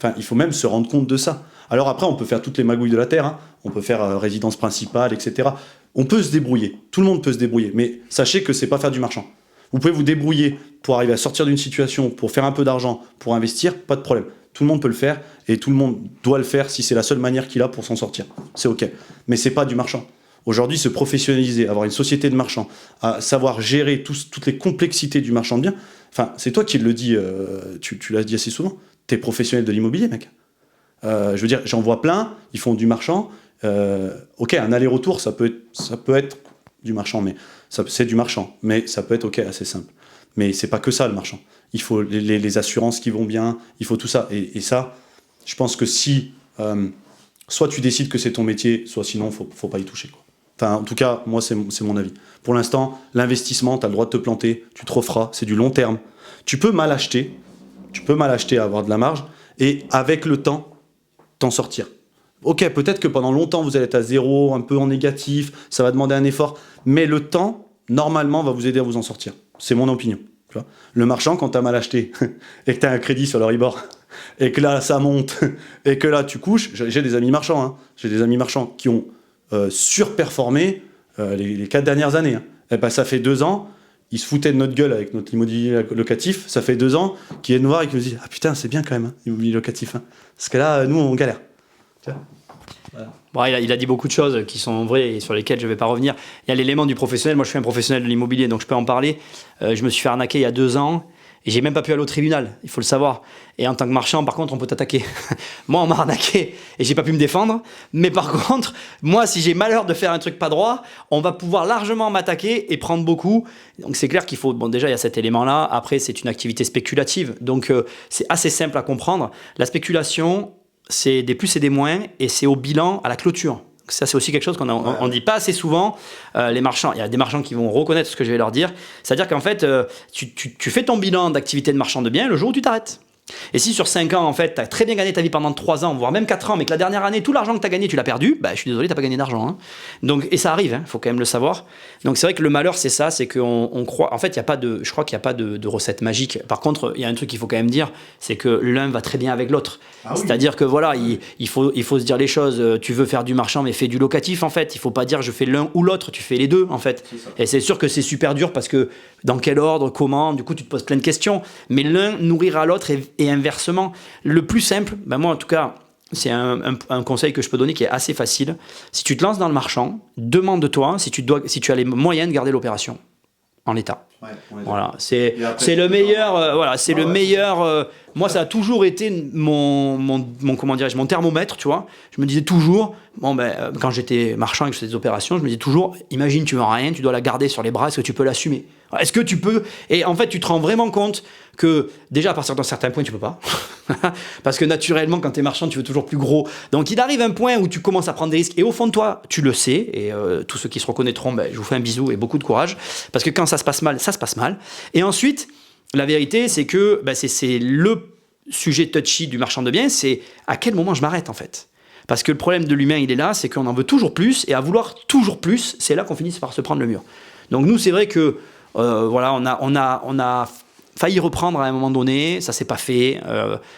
Enfin, il faut même se rendre compte de ça. Alors après, on peut faire toutes les magouilles de la terre, hein. On peut faire résidence principale, etc. On peut se débrouiller, tout le monde peut se débrouiller, mais sachez que c'est pas faire du marchand. Vous pouvez vous débrouiller pour arriver à sortir d'une situation, pour faire un peu d'argent, pour investir, pas de problème. Tout le monde peut le faire et tout le monde doit le faire si c'est la seule manière qu'il a pour s'en sortir. C'est ok, mais c'est pas du marchand. Aujourd'hui, se professionnaliser, avoir une société de marchands, à savoir gérer toutes les complexités du marchand de biens, enfin, c'est toi qui le dis, tu l'as dit assez souvent, t'es professionnel de l'immobilier, mec. Je veux dire, j'en vois plein, ils font du marchand. Ok, un aller-retour, ça peut être du marchand, mais c'est du marchand, mais ça peut être ok, assez simple. Mais c'est pas que ça le marchand. Il faut les assurances qui vont bien, il faut tout ça. Et ça, Je pense que si soit tu décides que c'est ton métier, soit sinon faut pas y toucher, quoi. Enfin, en tout cas, moi c'est mon avis. Pour l'instant, l'investissement, tu as le droit de te planter, tu te referas, c'est du long terme. Tu peux mal acheter, avoir de la marge, et avec le temps, t'en sortir. Ok, peut-être que pendant longtemps, vous allez être à zéro, un peu en négatif, ça va demander un effort, mais le temps, normalement, va vous aider à vous en sortir. C'est mon opinion. Tu vois, le marchand, quand tu as mal acheté et que tu as un crédit sur le rebord, et que là, ça monte, et que là, tu couches, j'ai des amis marchands, hein, qui ont surperformé les 4 dernières années. Hein. Et ben, ça fait 2 ans, ils se foutaient de notre gueule avec notre immobilier locatif, ça fait 2 ans qu'ils viennent nous voir et qu'ils nous disent « Ah putain, c'est bien quand même, hein, l'immobilier locatif. Hein. » Parce que là, nous, on galère. Voilà. Bon, il a dit beaucoup de choses qui sont vraies et sur lesquelles je ne vais pas revenir. Il y a l'élément du professionnel. Moi, je suis un professionnel de l'immobilier, donc je peux en parler. Je me suis fait arnaquer il y a 2 ans et j'ai même pas pu aller au tribunal, il faut le savoir. Et en tant que marchand, par contre, on peut t'attaquer. Moi, on m'a arnaqué et j'ai pas pu me défendre. Mais par contre, moi, si j'ai malheur de faire un truc pas droit, on va pouvoir largement m'attaquer et prendre beaucoup. Donc c'est clair qu'il faut... Bon, déjà, il y a cet élément-là. Après, c'est une activité spéculative. Donc c'est assez simple à comprendre. La spéculation... c'est des plus et des moins, et c'est au bilan, à la clôture. Ça, c'est aussi quelque chose qu'on ne dit pas assez souvent. Les marchands, il y a des marchands qui vont reconnaître ce que je vais leur dire. C'est-à-dire qu'en fait, tu fais ton bilan d'activité de marchand de biens le jour où tu t'arrêtes. Et si sur 5 ans, en fait, tu as très bien gagné ta vie pendant 3 ans, voire même 4 ans, mais que la dernière année, tout l'argent que tu as gagné, tu l'as perdu, bah, je suis désolé, tu n'as pas gagné d'argent. Hein. Donc, et ça arrive, faut quand même le savoir. Donc c'est vrai que le malheur, c'est ça, c'est qu'on croit... En fait, je crois qu'il n'y a pas de recette magique. Par contre, il y a un truc qu'il faut quand même dire, c'est que l'un va très bien avec l'autre. Ah oui. C'est-à-dire que voilà, il faut se dire les choses. Tu veux faire du marchand, mais fais du locatif, en fait. Il ne faut pas dire je fais l'un ou l'autre, tu fais les deux, en fait. Et c'est sûr que c'est super dur parce que dans quel ordre, comment, du coup, tu te poses plein de questions. Mais l'un nourrira l'autre et inversement. Le plus simple, ben moi en tout cas, c'est un conseil que je peux donner qui est assez facile. Si tu te lances dans le marchand, demande-toi si tu as les moyens de garder l'opération en l'état. Ouais, voilà, c'est le meilleur. Le meilleur. Moi, ça a toujours été mon thermomètre, tu vois. Je me disais toujours, quand j'étais marchand et que je faisais des opérations, je me disais toujours, imagine, tu vends rien, tu dois la garder sur les bras, est-ce que tu peux l'assumer ? Est-ce que tu peux ? Et en fait, tu te rends vraiment compte que déjà, à partir d'un certain point, tu peux pas. Parce que naturellement, quand tu es marchand, tu veux toujours plus gros. Donc, il arrive un point où tu commences à prendre des risques. Et au fond de toi, tu le sais. Et tous ceux qui se reconnaîtront, je vous fais un bisou et beaucoup de courage. Parce que quand ça se passe mal, ça se passe mal. Et ensuite, la vérité, c'est que c'est le sujet touchy du marchand de biens, c'est à quel moment je m'arrête, en fait. Parce que le problème de l'humain, il est là, c'est qu'on en veut toujours plus. Et à vouloir toujours plus, c'est là qu'on finit par se prendre le mur. Donc, nous, c'est vrai que on a failli reprendre à un moment donné, ça s'est pas fait,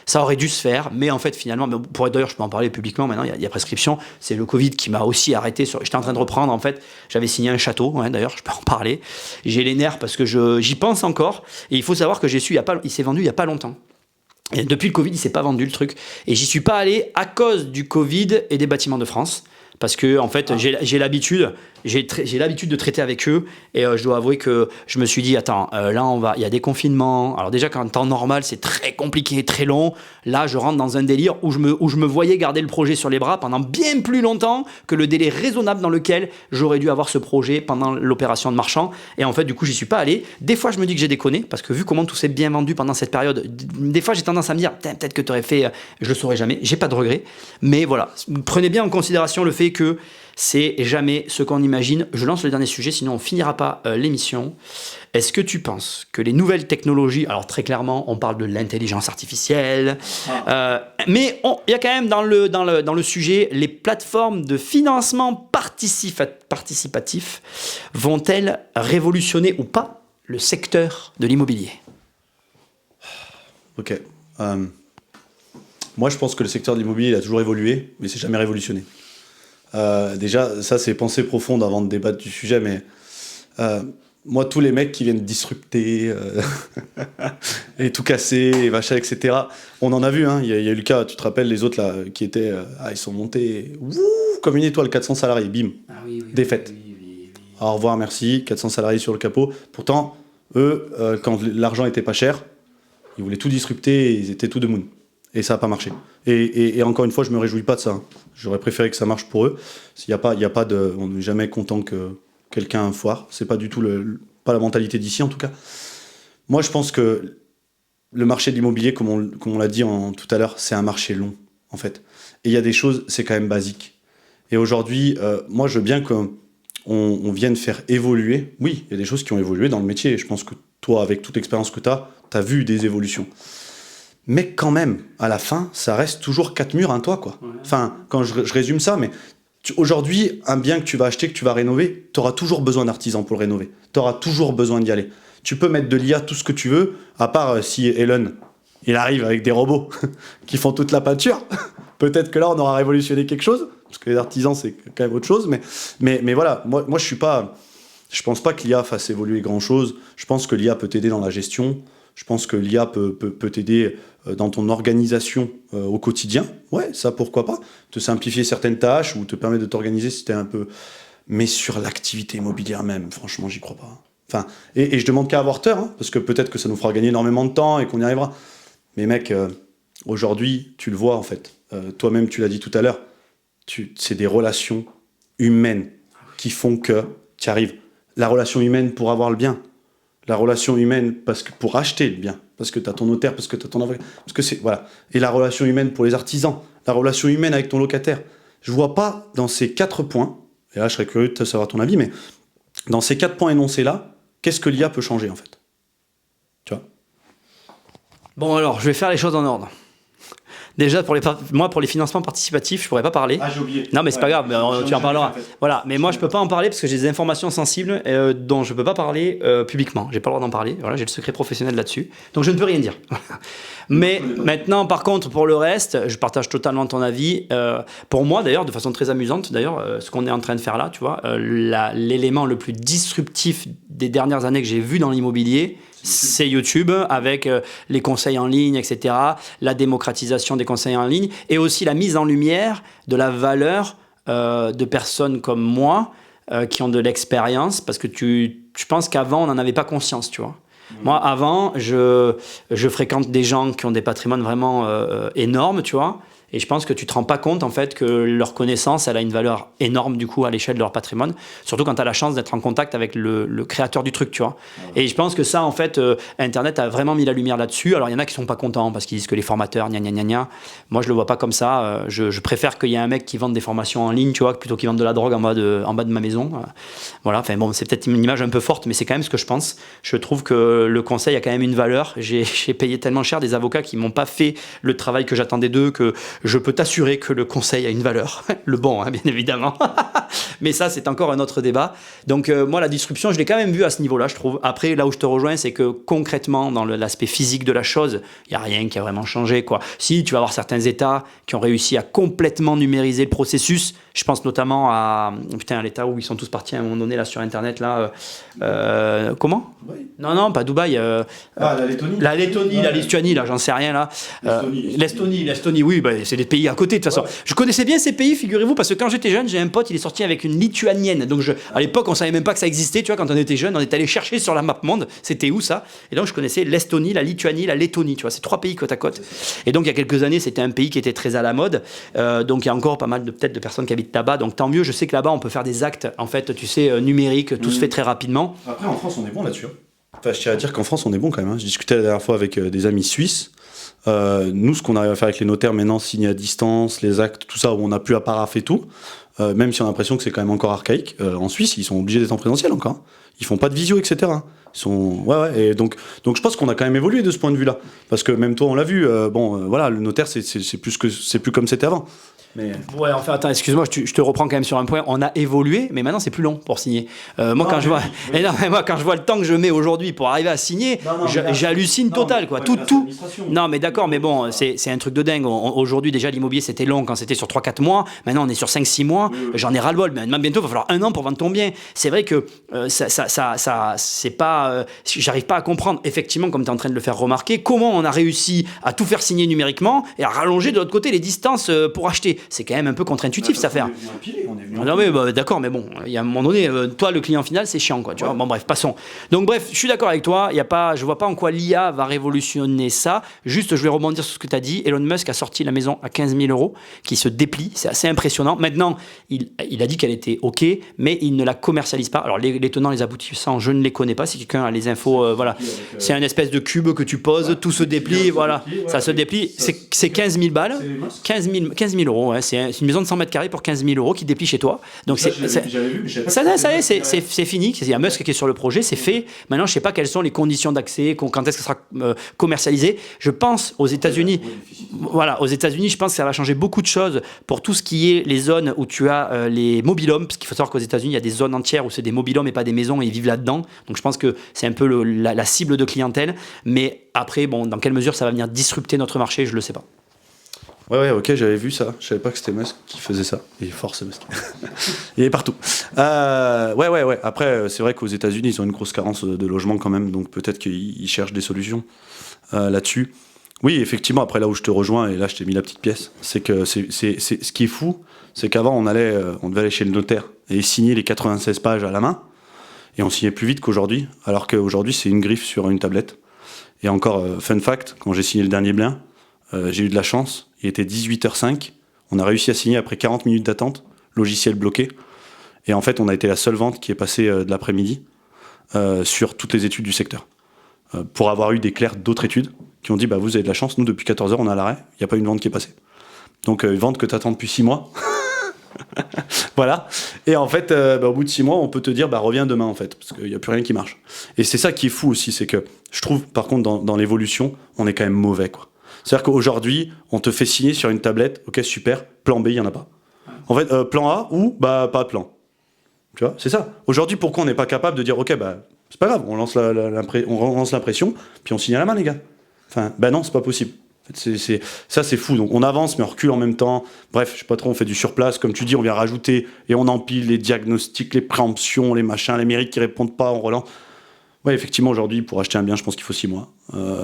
ça aurait dû se faire, mais en fait finalement, d'ailleurs je peux en parler publiquement maintenant, il y a prescription, c'est le Covid qui m'a aussi arrêté, j'étais en train de reprendre en fait, j'avais signé un château, d'ailleurs je peux en parler, j'ai les nerfs parce que j'y pense encore, et il faut savoir que il s'est vendu il y a pas longtemps. Et depuis le Covid, il s'est pas vendu le truc, et j'y suis pas allé à cause du Covid et des Bâtiments de France. Parce que en fait, j'ai l'habitude de traiter avec eux et je dois avouer que je me suis dit attends, là il y a des confinements. Alors déjà qu'en temps normal c'est très compliqué, très long. Là je rentre dans un délire où je me voyais garder le projet sur les bras pendant bien plus longtemps que le délai raisonnable dans lequel j'aurais dû avoir ce projet pendant l'opération de marchand. Et en fait du coup j'y suis pas allé. Des fois je me dis que j'ai déconné parce que vu comment tout s'est bien vendu pendant cette période, des fois j'ai tendance à me dire peut-être que tu aurais fait, je le saurais jamais. J'ai pas de regrets. Mais voilà, prenez bien en considération le fait que c'est jamais ce qu'on imagine. Je lance le dernier sujet, sinon on finira pas l'émission. Est-ce que tu penses que les nouvelles technologies, alors très clairement, on parle de l'intelligence artificielle, mais il y a quand même dans le sujet, les plateformes de financement participatif vont-elles révolutionner ou pas le secteur de l'immobilier ? Ok. Moi, je pense que le secteur de l'immobilier il a toujours évolué, mais c'est jamais révolutionné. Déjà, ça c'est pensée profonde avant de débattre du sujet, mais moi, tous les mecs qui viennent disrupter et tout casser, et machin, etc., on en a vu, hein. Il y a eu le cas, tu te rappelles, les autres là, qui étaient, ils sont montés comme une étoile, 400 salariés, bim, défaite. Oui. Au revoir, merci, 400 salariés sur le capot. Pourtant, eux, quand l'argent était pas cher, ils voulaient tout disrupter, et ils étaient tout de moon. Et ça n'a pas marché. Et encore une fois, je me réjouis pas de ça. J'aurais préféré que ça marche pour eux. On n'est jamais content que quelqu'un foire. C'est pas du tout pas la mentalité d'ici, en tout cas. Moi, je pense que le marché de l'immobilier, comme on l'a dit tout à l'heure, c'est un marché long. en fait. Et il y a des choses, c'est quand même basique. Et aujourd'hui, moi, je veux bien qu'on vienne faire évoluer. Oui, il y a des choses qui ont évolué dans le métier. Je pense que toi, avec toute l'expérience que tu as vu des évolutions. Mais quand même, à la fin, ça reste toujours 4 murs, un toit, quoi. Ouais. Enfin, quand je résume ça, mais aujourd'hui, un bien que tu vas acheter, que tu vas rénover, tu auras toujours besoin d'artisans pour le rénover. Tu auras toujours besoin d'y aller. Tu peux mettre de l'IA tout ce que tu veux, à part si Elon, il arrive avec des robots qui font toute la peinture. Peut-être que là, on aura révolutionné quelque chose, parce que les artisans, c'est quand même autre chose. Mais voilà, moi je pense pas que l'IA fasse évoluer grand-chose. Je pense que l'IA peut t'aider dans la gestion. Je pense que l'IA peut t'aider dans ton organisation au quotidien. Ouais, ça, pourquoi pas. Te simplifier certaines tâches ou te permettre de t'organiser si t'es un peu... Mais sur l'activité immobilière même, franchement, j'y crois pas. Enfin, et je demande qu'à avoir tort, hein, parce que peut-être que ça nous fera gagner énormément de temps et qu'on y arrivera. Mais mec, aujourd'hui, tu le vois, en fait. Toi-même, tu l'as dit tout à l'heure. C'est des relations humaines qui font que tu arrives. La relation humaine pour avoir le bien. La relation humaine pour acheter le bien, parce que tu as ton notaire, parce que tu as ton avocat, parce que c'est voilà. Et la relation humaine pour les artisans, la relation humaine avec ton locataire. Je vois pas dans ces 4 points, et là je serais curieux de savoir ton avis, mais dans ces 4 points énoncés là, qu'est-ce que l'IA peut changer en fait? Tu vois? Bon alors, je vais faire les choses en ordre. Déjà, pour les financements participatifs, je pourrais pas parler. Ah, j'ai oublié. Non, mais c'est pas grave, tu en parleras. Voilà, mais moi, je peux pas en parler parce que j'ai des informations sensibles dont je peux pas parler publiquement. J'ai pas le droit d'en parler. Voilà, j'ai le secret professionnel là-dessus. Donc, je ne peux rien dire. Mais maintenant, par contre, pour le reste, je partage totalement ton avis. Pour moi, d'ailleurs, de façon très amusante, ce qu'on est en train de faire là, tu vois, l'élément le plus disruptif des dernières années que j'ai vu dans l'immobilier, c'est YouTube, avec les conseils en ligne, etc., la démocratisation des conseils en ligne, et aussi la mise en lumière de la valeur de personnes comme moi, qui ont de l'expérience, parce que je pense qu'avant, on n'en avait pas conscience, tu vois. Moi, avant, je fréquente des gens qui ont des patrimoines vraiment énormes, tu vois. Et je pense que tu te rends pas compte, en fait, que leur connaissance, elle a une valeur énorme, du coup, à l'échelle de leur patrimoine. Surtout quand tu as la chance d'être en contact avec le créateur du truc, tu vois. Et je pense que ça, en fait, Internet a vraiment mis la lumière là-dessus. Alors, il y en a qui sont pas contents parce qu'ils disent que les formateurs, gna gna gna gna. Moi, je le vois pas comme ça. Je préfère qu'il y ait un mec qui vende des formations en ligne, tu vois, plutôt qu'il vende de la drogue en bas de ma maison. Voilà. Enfin, bon, c'est peut-être une image un peu forte, mais c'est quand même ce que je pense. Je trouve que le conseil a quand même une valeur. J'ai payé tellement cher des avocats qui m'ont pas fait le travail que j'attendais d'eux, que je peux t'assurer que le conseil a une valeur. Le bon, hein, bien évidemment. Mais ça, c'est encore un autre débat. Donc, moi, la disruption, je l'ai quand même vue à ce niveau-là, je trouve. Après, là où je te rejoins, c'est que concrètement, dans l'aspect physique de la chose, il n'y a rien qui a vraiment changé, quoi. Si, tu vas avoir certains États qui ont réussi à complètement numériser le processus. Je pense notamment à l'État où ils sont tous partis à un moment donné, là, sur Internet, là. Comment ? Non, pas Dubaï. La Lettonie. La Lettonie, la Lituanie, là, j'en sais rien, là. L'Estonie, oui, bah, c'est des pays à côté, de toute façon. Ouais. Je connaissais bien ces pays, figurez-vous, parce que quand j'étais jeune, j'ai un pote, il est sorti avec une lituanienne. Donc, à l'époque, on savait même pas que ça existait, tu vois, quand on était jeune, on est allé chercher sur la map monde, c'était où ça? Et donc, je connaissais l'Estonie, la Lituanie, la Lettonie, tu vois, c'est 3 pays côte à côte. Et donc, il y a quelques années, c'était un pays qui était très à la mode. Donc, il y a encore pas mal peut-être de personnes qui habitent là-bas. Donc, tant mieux, je sais que là-bas, on peut faire des actes, en fait, tu sais, numériques, tout se fait très rapidement. Après, en France, on est bon là-dessus. Enfin, je tiens à dire qu'en France, on est bon quand même. Je discutais la dernière fois avec des amis suisses. Nous, ce qu'on arrive à faire avec les notaires maintenant, signer à distance, les actes, tout ça, où on n'a plus à parapher tout, même si on a l'impression que c'est quand même encore archaïque, en Suisse, ils sont obligés d'être en présentiel encore. Hein. Ils font pas de visio, etc. Ils sont... Ouais, et donc je pense qu'on a quand même évolué de ce point de vue-là. Parce que même toi, on l'a vu, voilà, le notaire, c'est plus comme c'était avant. Mais... Ouais, enfin, attends, excuse-moi, je te reprends quand même sur un point. On a évolué, mais maintenant c'est plus long pour signer. Quand je vois le temps que je mets aujourd'hui pour arriver à signer, j'hallucine total, quoi. Tout. Non, mais d'accord, mais bon, c'est un truc de dingue. Aujourd'hui, déjà, l'immobilier c'était long quand c'était sur 3-4 mois. Maintenant, on est sur 5-6 mois. J'en ai ras-le-bol. Mais bientôt, il va falloir 1 an pour vendre ton bien. C'est vrai que ça c'est pas. J'arrive pas à comprendre, effectivement, comme tu es en train de le faire remarquer, comment on a réussi à tout faire signer numériquement et à rallonger de l'autre côté les distances pour acheter. c'est quand même un peu contre-intuitif cette affaire. Non mais d'accord, mais bon, il y a un moment donné, toi le client final c'est chiant quoi, tu vois. Bon bref, passons. Donc bref, je suis d'accord avec toi, je vois pas en quoi l'IA va révolutionner ça. Juste, je vais rebondir sur ce que tu as dit. Elon Musk a sorti la maison à 15 000 euros, qui se déplie, c'est assez impressionnant. Maintenant, il a dit qu'elle était ok, mais il ne la commercialise pas. Alors les tenants, les aboutissants, je ne les connais pas. Si quelqu'un a les infos, voilà, c'est un espèce de cube que tu poses, tout se déplie, voilà, ça se déplie. C'est 15 000 balles, 15 000 euros. Ouais. C'est une maison de 100 mètres carrés pour 15 000 euros qui déplie chez toi. Donc ça y est, c'est fini. Il y a Musk qui est sur le projet, c'est fait. Maintenant, je sais pas quelles sont les conditions d'accès, quand est-ce que ça sera commercialisé. Je pense aux États-Unis, voilà, aux États-Unis, je pense que ça va changer beaucoup de choses pour tout ce qui est les zones où tu as les mobil-homes, parce qu'il faut savoir qu'aux États-Unis, il y a des zones entières où c'est des mobil-homes et pas des maisons et ils vivent là-dedans. Donc je pense que c'est un peu la cible de clientèle. Mais après, bon, dans quelle mesure ça va venir disrupter notre marché, je le sais pas. Ouais, ok, j'avais vu ça. Je savais pas que c'était Musk qui faisait ça. Il est fort, ce Musk. Il est partout. Ouais. Après, c'est vrai qu'aux États-Unis, ils ont une grosse carence de logement quand même, donc peut-être qu'ils cherchent des solutions là-dessus. Oui, effectivement, après là où je te rejoins, et là je t'ai mis la petite pièce, c'est que ce qui est fou, c'est qu'avant on devait aller chez le notaire et signer les 96 pages à la main, et on signait plus vite qu'aujourd'hui, alors qu'aujourd'hui c'est une griffe sur une tablette. Et encore, fun fact, quand j'ai signé le dernier bien, j'ai eu de la chance, il était 18h05, on a réussi à signer après 40 minutes d'attente, logiciel bloqué, et en fait on a été la seule vente qui est passée de l'après-midi sur toutes les études du secteur. Pour avoir eu des clercs d'autres études qui ont dit vous avez de la chance, nous depuis 14h on est à l'arrêt, il n'y a pas une vente qui est passée. Donc une vente que tu attends depuis 6 mois. Voilà. Et en fait, au bout de 6 mois, on peut te dire reviens demain en fait, parce qu'il n'y a plus rien qui marche. Et c'est ça qui est fou aussi, c'est que je trouve par contre dans l'évolution, on est quand même mauvais quoi. C'est-à-dire qu'aujourd'hui, on te fait signer sur une tablette, ok super, plan B, il n'y en a pas. En fait, plan A ou pas de plan. Tu vois, c'est ça. Aujourd'hui, pourquoi on n'est pas capable de dire ok, c'est pas grave, on lance l'impression, puis on signe à la main les gars. Enfin, non, c'est pas possible. En fait, ça c'est fou. Donc on avance, mais on recule en même temps. Bref, je sais pas trop, on fait du surplace, comme tu dis, on vient rajouter et on empile les diagnostics, les préemptions, les machins, les mérites qui répondent pas, on relance. Ouais, effectivement, aujourd'hui, pour acheter un bien, je pense qu'il faut 6 mois.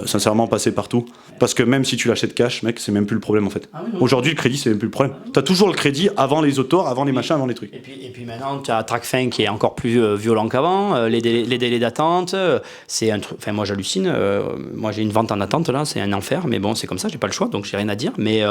Sincèrement, passer partout. Parce que même si tu l'achètes cash, mec, c'est même plus le problème, en fait. Aujourd'hui, le crédit, c'est même plus le problème. T'as toujours le crédit avant les autors, avant les machins, avant les trucs. Et puis maintenant, tu as TracFin qui est encore plus violent qu'avant. Les délais d'attente, c'est un truc... Enfin, moi, j'hallucine. Moi, j'ai une vente en attente, là, c'est un enfer. Mais bon, c'est comme ça, j'ai pas le choix, donc j'ai rien à dire. Mais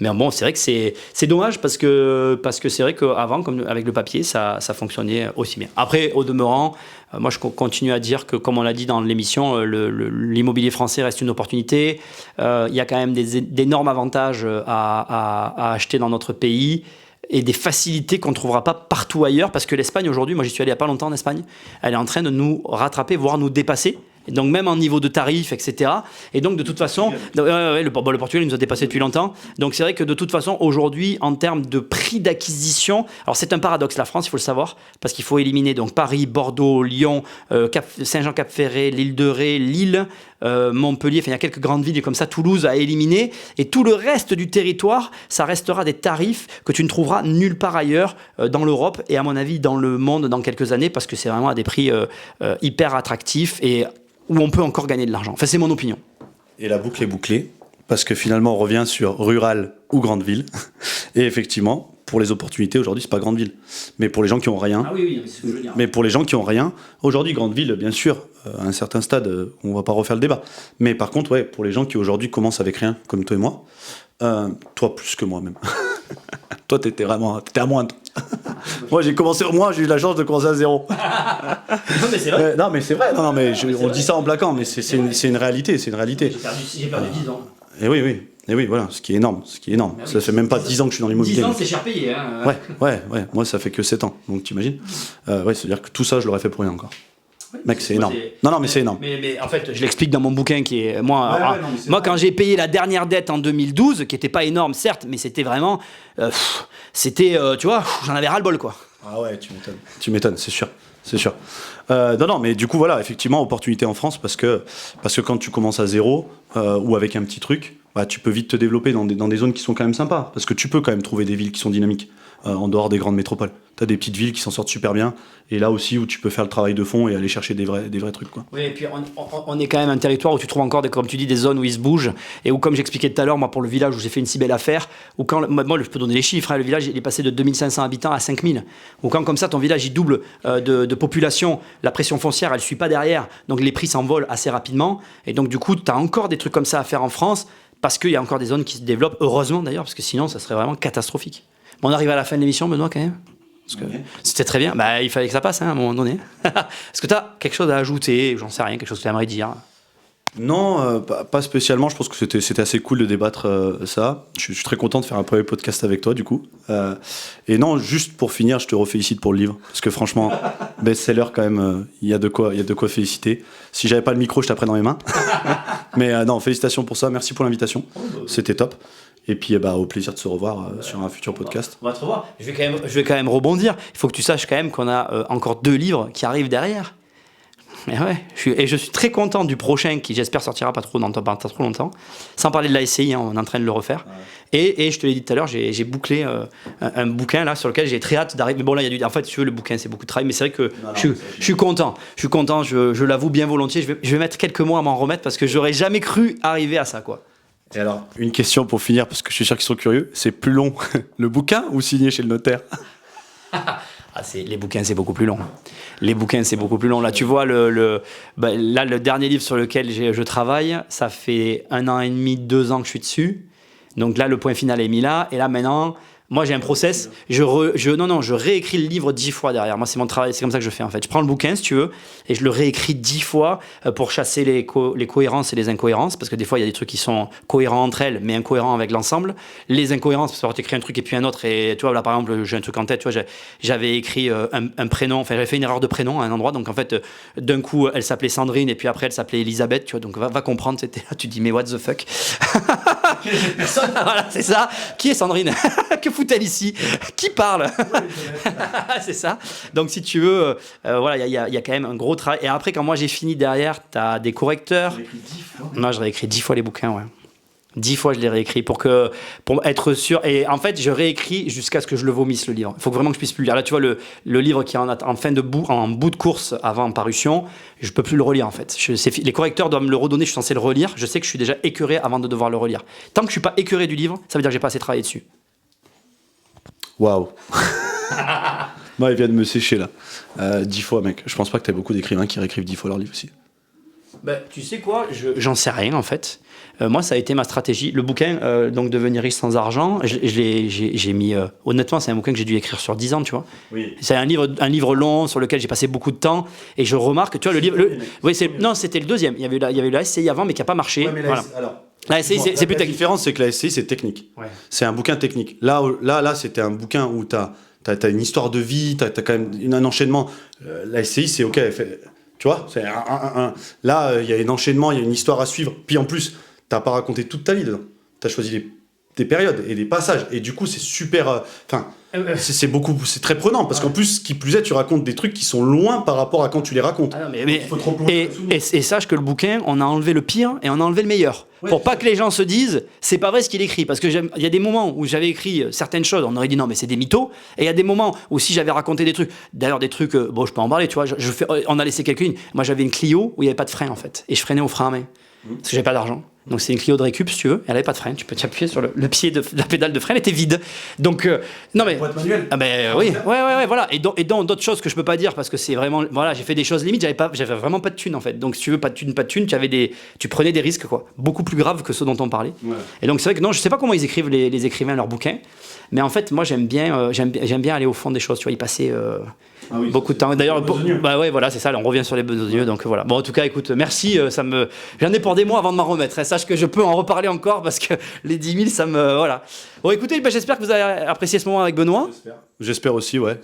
bon, c'est vrai que c'est dommage parce que c'est vrai qu'avant, comme avec le papier, ça fonctionnait aussi bien. Après, au demeurant... Moi, je continue à dire que, comme on l'a dit dans l'émission, l'immobilier français reste une opportunité. Il y a quand même d'énormes avantages à acheter dans notre pays et des facilités qu'on ne trouvera pas partout ailleurs. Parce que l'Espagne, aujourd'hui, moi j'y suis allé il n'y a pas longtemps en Espagne, elle est en train de nous rattraper, voire nous dépasser. Donc même en niveau de tarifs, etc. Et donc de toute façon, le Portugal il nous a dépassé depuis longtemps. Donc c'est vrai que de toute façon, aujourd'hui, en termes de prix d'acquisition, alors c'est un paradoxe la France, il faut le savoir, parce qu'il faut éliminer donc Paris, Bordeaux, Lyon, Saint-Jean-Cap-Ferré, l'île de Ré, Lille, Montpellier, enfin il y a quelques grandes villes comme ça, Toulouse à éliminer. Et tout le reste du territoire, ça restera des tarifs que tu ne trouveras nulle part ailleurs dans l'Europe et à mon avis dans le monde dans quelques années, parce que c'est vraiment à des prix hyper attractifs et où on peut encore gagner de l'argent. Enfin, c'est mon opinion. Et la boucle est bouclée, parce que finalement, on revient sur rural ou grande ville. Et effectivement, pour les opportunités, aujourd'hui, c'est pas grande ville. Mais pour les gens qui ont rien... Ah oui, c'est ce que je veux dire. Mais pour les gens qui ont rien, aujourd'hui, grande ville, bien sûr, à un certain stade, on va pas refaire le débat. Mais par contre, ouais, pour les gens qui aujourd'hui commencent avec rien, comme toi et moi, toi plus que moi même. Toi, t'étais à moins. Moi, j'ai eu la chance de commencer à 0. Non, mais c'est vrai. Non, mais c'est vrai. Non, mais on dit ça en plaquant, mais c'est une réalité. C'est une réalité. J'ai perdu 10 ans. Et oui, voilà, ce qui est énorme. Ça fait même pas 10 ans que je suis dans l'immobilier. 10 ans, c'est cher payé. Hein. Ouais. Moi, ça fait que 7 ans. Donc, t'imagines c'est-à-dire que tout ça, je l'aurais fait pour rien encore. Oui, mec, c'est énorme. Non, mais c'est énorme. Mais en fait, je l'explique dans mon bouquin qui est... Moi, quand j'ai payé la dernière dette en 2012, qui n'était pas énorme, certes, mais c'était vraiment... tu vois, j'en avais ras-le-bol, quoi. Ah ouais, tu m'étonnes, c'est sûr. Non, mais du coup, voilà, effectivement, opportunité en France, parce que quand tu commences à 0, ou avec un petit truc, bah, tu peux vite te développer dans des zones qui sont quand même sympas. Parce que tu peux quand même trouver des villes qui sont dynamiques en dehors des grandes métropoles. Tu as des petites villes qui s'en sortent super bien. Et là aussi où tu peux faire le travail de fond et aller chercher des vrais trucs, quoi. Oui, et puis on est quand même un territoire où tu trouves encore, comme tu dis, des zones où ils se bougent. Et où, comme j'expliquais tout à l'heure, moi, pour le village où j'ai fait une si belle affaire, où moi, je peux donner les chiffres, hein, le village il est passé de 2500 habitants à 5000. Ou quand, comme ça, ton village il double de population, la pression foncière, elle ne suit pas derrière. Donc les prix s'envolent assez rapidement. Et donc, du coup, tu as encore des trucs comme ça à faire en France. Parce qu'il y a encore des zones qui se développent, heureusement d'ailleurs, parce que sinon, ça serait vraiment catastrophique. Bon, on arrive à la fin de l'émission, Benoît, quand même. Parce que c'était très bien. Bah, il fallait que ça passe, hein, à un moment donné. Est-ce que tu as quelque chose à ajouter, j'en sais rien, quelque chose que tu aimerais dire? Non, pas spécialement. Je pense que c'était assez cool de débattre ça. Je suis très content de faire un premier podcast avec toi, du coup. Et non, juste pour finir, je te refélicite pour le livre. Parce que franchement, best-seller, quand même, il y a de quoi féliciter. Si j'avais pas le micro, je t'apprends dans mes mains. Mais non, félicitations pour ça. Merci pour l'invitation. C'était top. Et puis, au plaisir de se revoir sur un futur podcast. On va te revoir. Je vais quand même rebondir. Il faut que tu saches quand même qu'on a encore 2 livres qui arrivent derrière. Et ouais, je suis très content du prochain qui, j'espère, sortira pas trop longtemps. Sans parler de la SCI, hein, on est en train de le refaire. Ouais. Et je te l'ai dit tout à l'heure, j'ai bouclé un bouquin là sur lequel j'ai très hâte d'arriver. Mais bon, là, en fait, si tu veux, le bouquin, c'est beaucoup de travail, mais c'est vrai que je suis content. Je suis content, je l'avoue bien volontiers. Je vais mettre quelques mois à m'en remettre parce que j'aurais jamais cru arriver à ça, quoi. Et alors, une question pour finir, parce que je suis sûr qu'ils sont curieux. C'est plus long, le bouquin ou signé chez le notaire? Les bouquins, c'est beaucoup plus long. Là, tu vois, le dernier livre sur lequel je travaille, ça fait 1 an et demi, 2 ans que je suis dessus. Donc là, le point final est mis là. Et là, maintenant, moi, j'ai un process. Je réécris le livre 10 fois derrière. Moi, c'est mon travail. C'est comme ça que je fais, en fait. Je prends le bouquin, si tu veux, et je le réécris 10 fois pour chasser les cohérences et les incohérences. Parce que des fois, il y a des trucs qui sont cohérents entre elles, mais incohérents avec l'ensemble. Les incohérences, parce que tu écris un truc et puis un autre. Et tu vois, là, par exemple, j'ai un truc en tête. Tu vois, j'avais écrit un prénom. Enfin, j'avais fait une erreur de prénom à un endroit. Donc, en fait, d'un coup, elle s'appelait Sandrine et puis après, elle s'appelait Elisabeth. Tu vois, donc, va comprendre. C'était là, tu te dis, mais what the fuck? Voilà, c'est ça. Qui est Sandrine? Que fout-elle ici? Qui parle? C'est ça. Donc, si tu veux, voilà, il y a quand même un gros travail. Et après, quand moi j'ai fini derrière, tu as des correcteurs. Moi, je réécris 10 fois les bouquins, ouais. 10 fois, je les réécris pour être sûr. Et en fait, je réécris jusqu'à ce que je le vomisse, le livre. Il faut vraiment que je puisse plus le lire. Là, tu vois, le livre qui est en bout de course avant parution, je peux plus le relire, en fait. Les correcteurs doivent me le redonner, je suis censé le relire. Je sais que je suis déjà écœuré avant de devoir le relire. Tant que je suis pas écœuré du livre, ça veut dire que j'ai pas assez travaillé dessus. Waouh. Moi, il vient de me sécher, là. 10 fois, mec. Je pense pas que t'as beaucoup d'écrivains qui réécrivent 10 fois leur livre aussi. Tu sais quoi, j'en sais rien en fait. Moi, ça a été ma stratégie. Le bouquin, donc Devenir riche sans argent, j'ai mis. Honnêtement, c'est un bouquin que j'ai dû écrire sur 10 ans, tu vois. Oui. C'est un livre long sur lequel j'ai passé beaucoup de temps. Et je remarque, tu vois, le livre. Non, c'était le deuxième. Il y avait eu la SCI avant, mais qui n'a pas marché. Ouais, voilà. La SCI, c'est plus technique. La différence, c'est que la SCI, c'est technique. Ouais. C'est un bouquin technique. Là, c'était un bouquin où t'as une histoire de vie, t'as quand même un enchaînement. La SCI, c'est OK. Tu vois, là, il y a un enchaînement, il y a une histoire à suivre. Puis en plus, t'as pas raconté toute ta vie dedans. T'as choisi des périodes et des passages. Et du coup, c'est super. C'est très prenant parce qu'en plus, qui plus est, tu racontes des trucs qui sont loin par rapport à quand tu les racontes. Ah non, il faut trop et sache que le bouquin, on a enlevé le pire et on a enlevé le meilleur. Ouais, pour pas que les gens se disent, c'est pas vrai ce qu'il écrit. Parce qu'il y a des moments où j'avais écrit certaines choses, on aurait dit non, mais c'est des mythos. Et il y a des moments où si j'avais raconté des trucs, d'ailleurs des trucs, bon, je peux en parler, tu vois, on a laissé quelqu'une. Moi, j'avais une Clio où il y avait pas de frein en fait. Et je freinais au frein à main. Parce que j'avais pas d'argent. Donc c'est une Clio de récup si tu veux, elle avait pas de frein, tu peux t'appuyer sur le pied de la pédale de frein, elle était vide. Donc non mais boîte manuelle. Ah ben oui, ouais, voilà. Et dans d'autres choses que je peux pas dire parce que c'est vraiment voilà, j'ai fait des choses limites, j'avais vraiment pas de thunes en fait. Donc si tu veux pas de thunes, tu prenais des risques quoi, beaucoup plus graves que ceux dont on parlait. Ouais. Et donc c'est vrai que non, je sais pas comment ils écrivent les écrivains leurs bouquins, mais en fait moi j'aime bien aller au fond des choses, tu vois, y passer beaucoup de temps. D'ailleurs, ouais, voilà, c'est ça. On revient sur les besogneux, donc voilà. Bon, en tout cas, écoute, merci. J'en ai pour des mois avant de m'en remettre. Sache que je peux en reparler encore parce que les 10 000, ça me voilà. Bon, écoutez, j'espère que vous avez apprécié ce moment avec Benoît. J'espère aussi, ouais.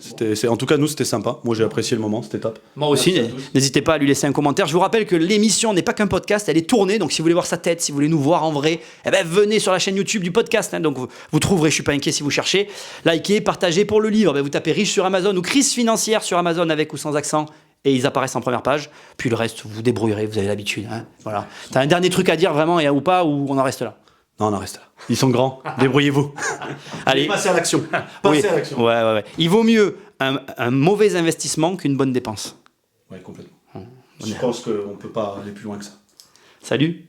En tout cas, nous, c'était sympa. Moi, j'ai apprécié le moment, c'était top. Moi aussi. N'hésitez pas à lui laisser un commentaire. Je vous rappelle que l'émission n'est pas qu'un podcast, elle est tournée. Donc, si vous voulez voir sa tête, si vous voulez nous voir en vrai, venez sur la chaîne YouTube du podcast. Hein, donc, vous trouverez. Je suis pas inquiet si vous cherchez. Likez, partagez pour le livre. Vous tapez riche sur Amazon ou crise financière sur Amazon avec ou sans accent. Et ils apparaissent en première page. Puis le reste, vous débrouillerez. Vous avez l'habitude. Hein, voilà. T'as un dernier truc à dire vraiment ou pas, ou on en reste là? Non, on en reste là. Ils sont grands, débrouillez-vous. Allez, Passez à l'action. oui. Passez à l'action. Ouais. Il vaut mieux un mauvais investissement qu'une bonne dépense. Ouais, complètement. Je pense qu'on ne peut pas aller plus loin que ça. Salut.